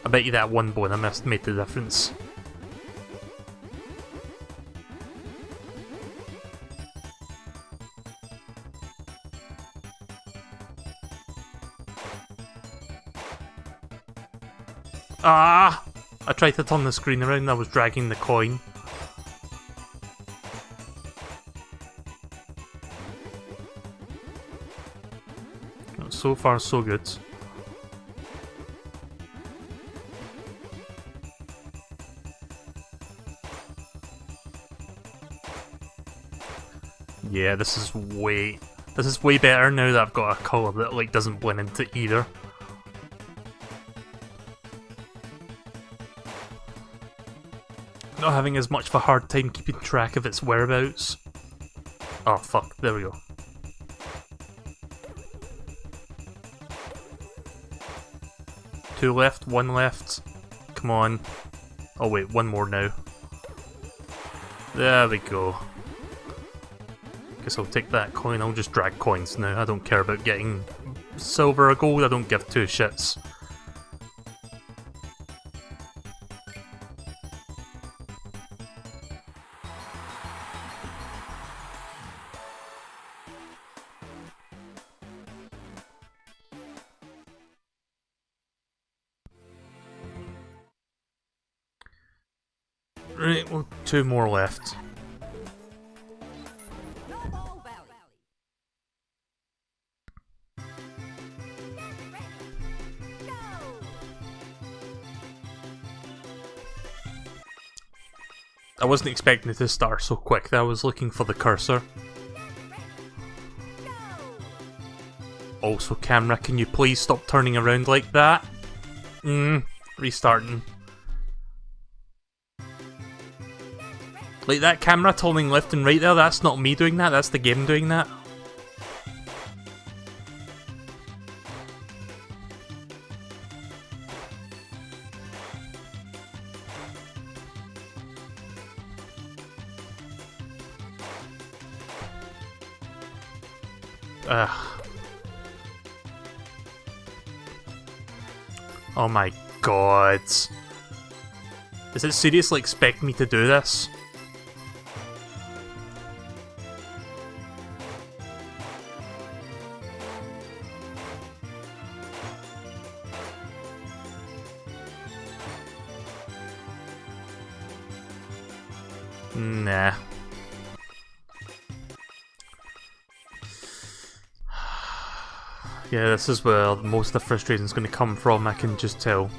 I bet you that one bone I missed made the difference. Ah! I tried to turn the screen around and I was dragging the coin. So far, so good. Yeah, this is way better now that I've got a colour that like doesn't blend into either. Not having as much of a hard time keeping track of its whereabouts. Oh fuck, there we go. Two left, one left. Come on. Oh wait, one more now. There we go. Guess I'll take that coin, I'll just drag coins now. I don't care about getting silver or gold, I don't give two shits. Right, well, two more left. I wasn't expecting it to start so quick that I was looking for the cursor. Also, camera, can you please stop turning around like that? Restarting. Like that camera turning left and right there, that's not me doing that, that's the game doing that. Oh my god. Does it seriously expect me to do this? Nah. Yeah, this is where most of the frustration is going to come from, I can just tell.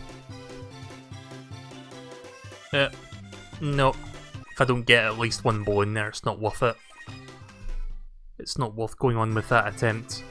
No. If I don't get at least one ball in there, it's not worth it. It's not worth going on with that attempt.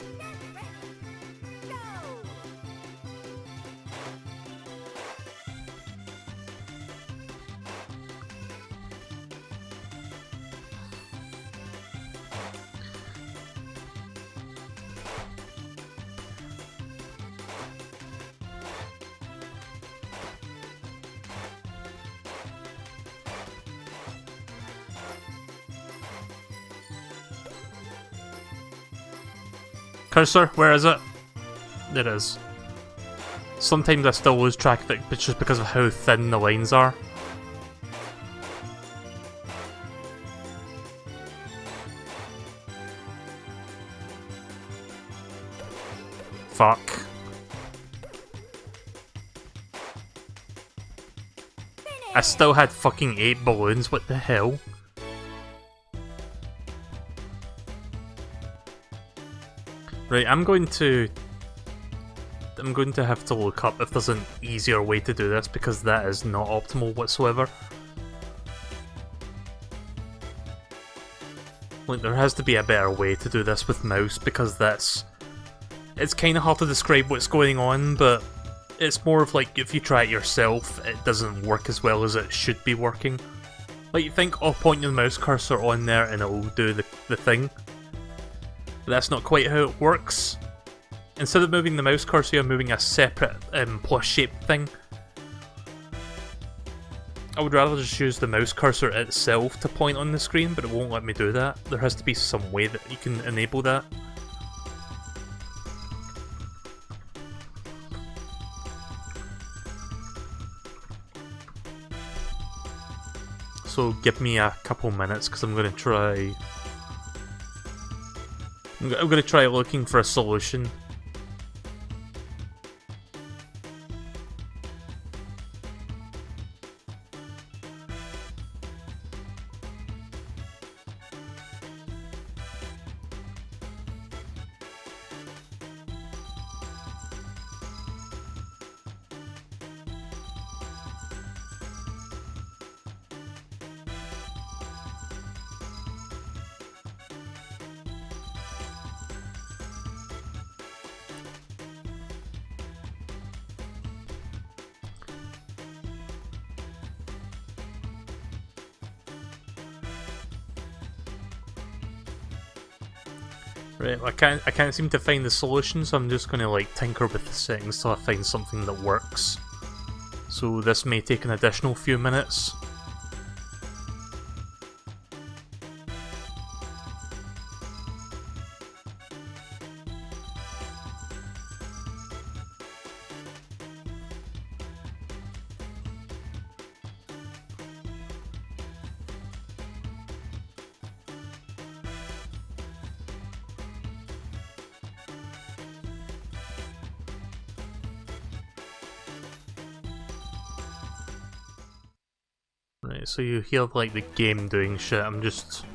Cursor, where is it? There it is. Sometimes I still lose track of it, but just because of how thin the lines are. Fuck. I still had fucking 8 balloons, what the hell? Right, I'm going to have to look up if there's an easier way to do this, because that is not optimal whatsoever. Like, there has to be a better way to do this with mouse, because it's kind of hard to describe what's going on, but it's more of like, if you try it yourself, it doesn't work as well as it should be working. Like, you think, oh, point your mouse cursor on there and it'll do the thing. But that's not quite how it works. Instead of moving the mouse cursor, you're moving a separate plus-shaped thing. I would rather just use the mouse cursor itself to point on the screen, but it won't let me do that. There has to be some way that you can enable that. So give me a couple minutes, because I'm going to try... I'm going to try looking for a solution. Right, I can't seem to find the solution, so I'm just gonna like tinker with the settings till I find something that works. So this may take an additional few minutes. Right, so you hear like the game doing shit, I'm just...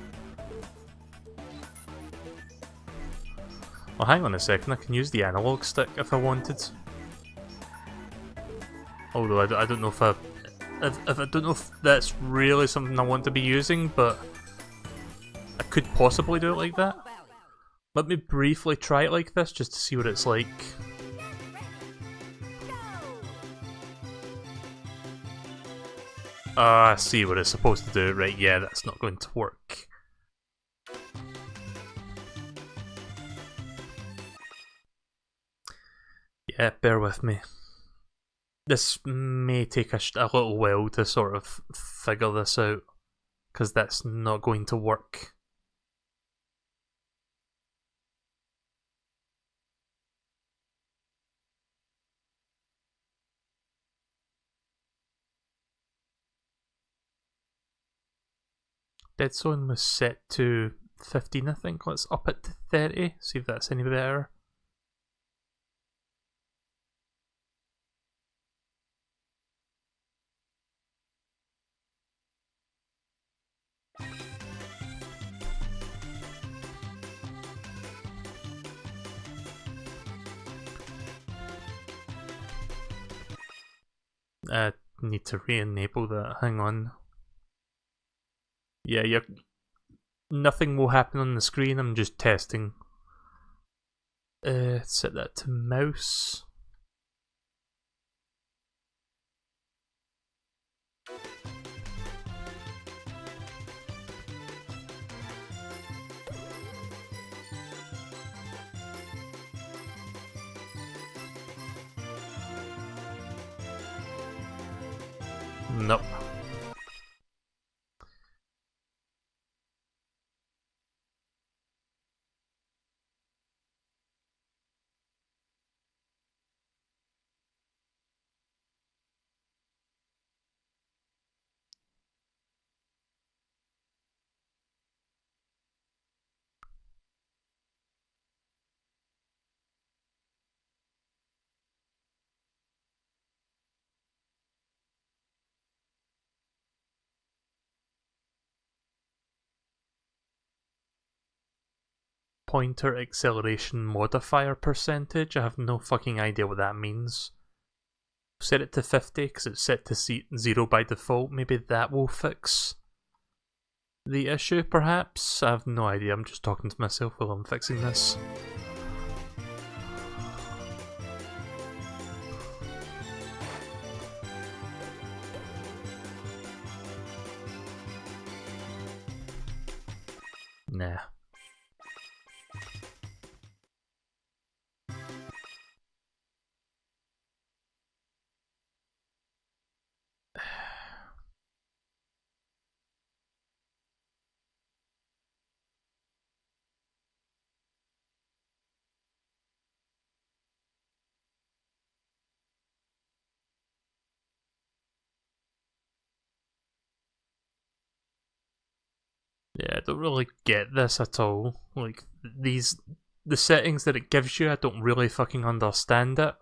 Well, hang on a second, I can use the analog stick if I wanted. Although I don't know if I don't know if that's really something I want to be using, but I could possibly do it like that. Let me briefly try it like this just to see what it's like. I see what it's supposed to do. Right, yeah, that's not going to work. Yeah, bear with me. This may take a little while to sort of figure this out, because that's not going to work. Dead Zone was set to 15, I think. Let's up it to 30, see if that's any better. I need to re-enable that, hang on. Yeah, nothing will happen on the screen, I'm just testing. Set that to mouse. Nope. Pointer acceleration modifier percentage. I have no fucking idea what that means. Set it to 50 because it's set to 0 by default. Maybe that will fix the issue, perhaps? I have no idea. I'm just talking to myself while I'm fixing this. Nah. Yeah, I don't really get this at all. Like, the settings that it gives you, I don't really fucking understand it.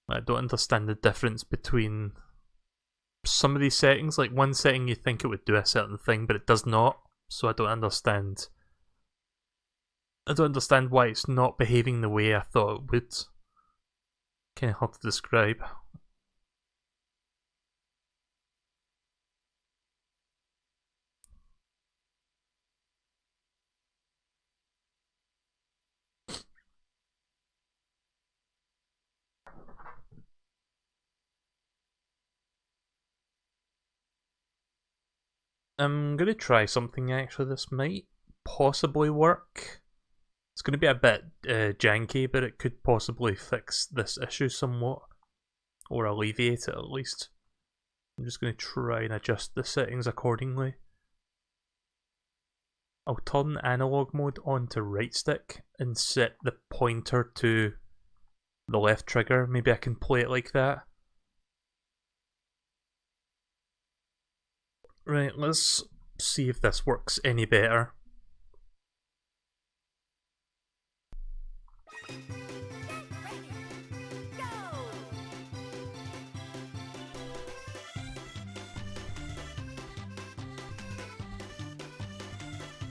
I don't understand the difference between some of these settings. Like, one setting you think it would do a certain thing, but it does not. So I don't understand. I don't understand why it's not behaving the way I thought it would. Kind of hard to describe. I'm gonna try something actually. This might possibly work. It's gonna be a bit janky, but it could possibly fix this issue somewhat, or alleviate it at least. I'm just gonna try and adjust the settings accordingly. I'll turn analog mode on to right stick and set the pointer to the left trigger. Maybe I can play it like that. Right, let's see if this works any better.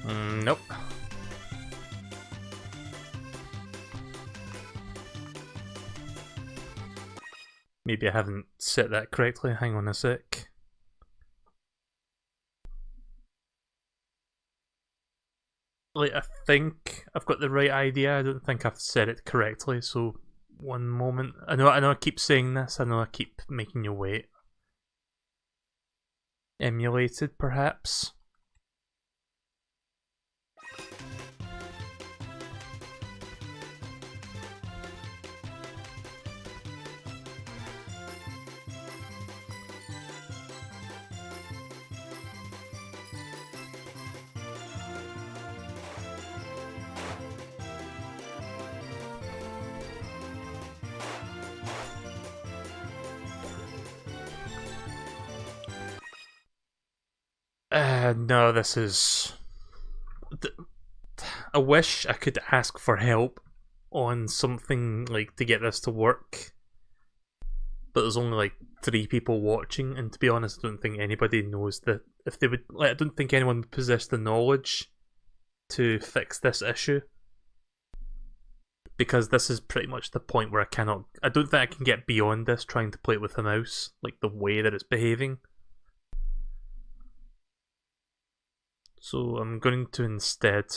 Nope. Maybe I haven't set that correctly. Hang on a sec. Like, I think I've got the right idea. I don't think I've said it correctly, so one moment. I know I keep saying this, I know I keep making you wait. Emulated, perhaps? No, this is... I wish I could ask for help on something, like, to get this to work. But there's only, like, 3 people watching, and to be honest, I don't think anybody knows that... If they would... Like, I don't think anyone would possess the knowledge to fix this issue. Because this is pretty much the point where I cannot... I don't think I can get beyond this trying to play it with the mouse, like, the way that it's behaving. So I'm going to instead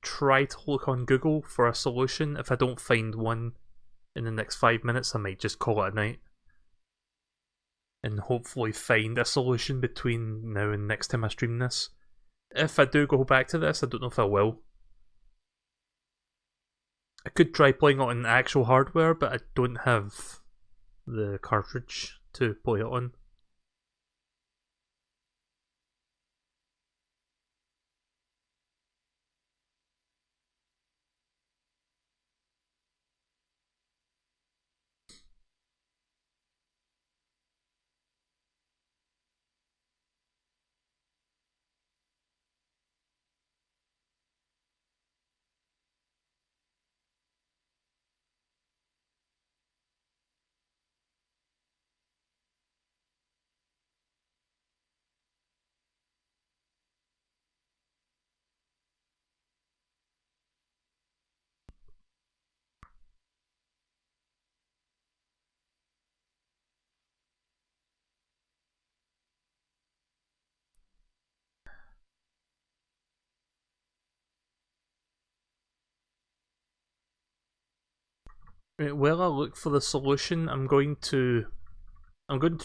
try to look on Google for a solution. If I don't find one in the next 5 minutes, I might just call it a night. And hopefully find a solution between now and next time I stream this. If I do go back to this, I don't know if I will. I could try playing it on actual hardware, but I don't have the cartridge to play it on. While I look for the solution, I'm going to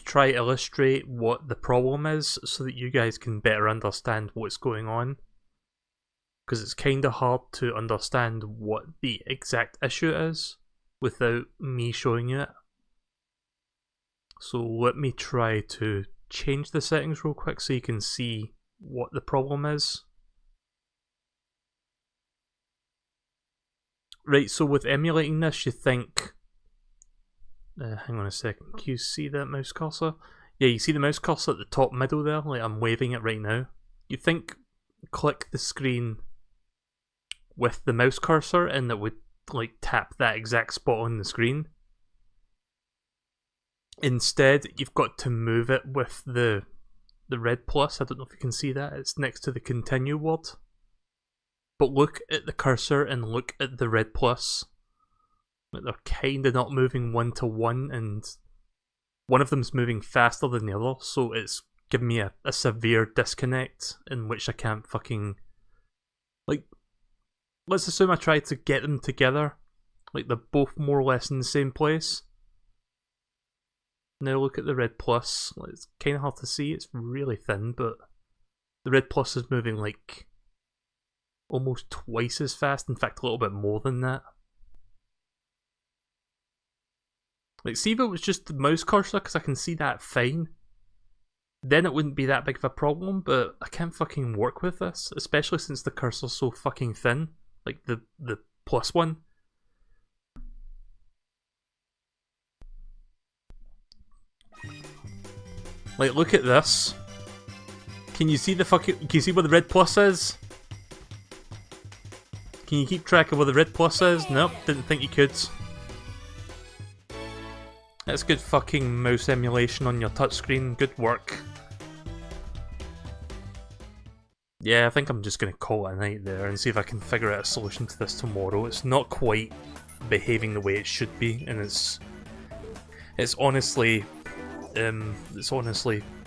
try illustrate what the problem is so that you guys can better understand what's going on. Because it's kind of hard to understand what the exact issue is without me showing you it. So let me try to change the settings real quick so you can see what the problem is. Right, so with emulating this, you think... hang on a second, can you see that mouse cursor? Yeah, you see the mouse cursor at the top middle there? Like, I'm waving it right now. You think click the screen with the mouse cursor and it would, like, tap that exact spot on the screen. Instead, you've got to move it with the red plus. I don't know if you can see that. It's next to the continue word. But look at the cursor and look at the red plus. They're kind of not moving one to one, and one of them's moving faster than the other, so it's giving me a severe disconnect in which I can't fucking... Like, let's assume I try to get them together. Like, they're both more or less in the same place. Now look at the red plus. It's kind of hard to see, it's really thin, but the red plus is moving like almost twice as fast, in fact a little bit more than that. Like, see if it was just the mouse cursor, because I can see that fine, then it wouldn't be that big of a problem, but I can't fucking work with this, especially since the cursor's so fucking thin, like the plus one. Like, look at this. Can you see the fucking... Can you see where the red plus is? Can you keep track of where the red plus is? Nope, didn't think you could. That's good fucking mouse emulation on your touchscreen. Good work. Yeah, I think I'm just gonna call it a night there and see if I can figure out a solution to this tomorrow. It's not quite behaving the way it should be, and it's honestly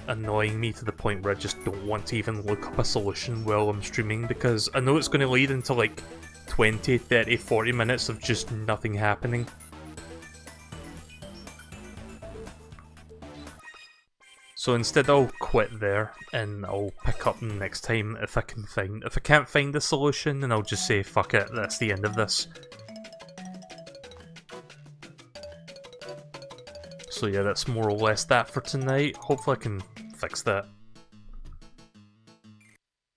annoying me to the point where I just don't want to even look up a solution while I'm streaming, because I know it's going to lead into like 20, 30, 40 minutes of just nothing happening. So instead I'll quit there, and I'll pick up next time if I can find. If I can't find the solution, then I'll just say fuck it, that's the end of this. So yeah, that's more or less that for tonight. Hopefully I can fix that.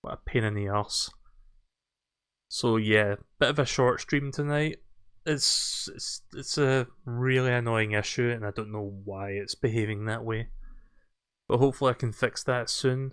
What a pain in the arse. So yeah, bit of a short stream tonight. It's a really annoying issue, and I don't know why it's behaving that way. But hopefully I can fix that soon.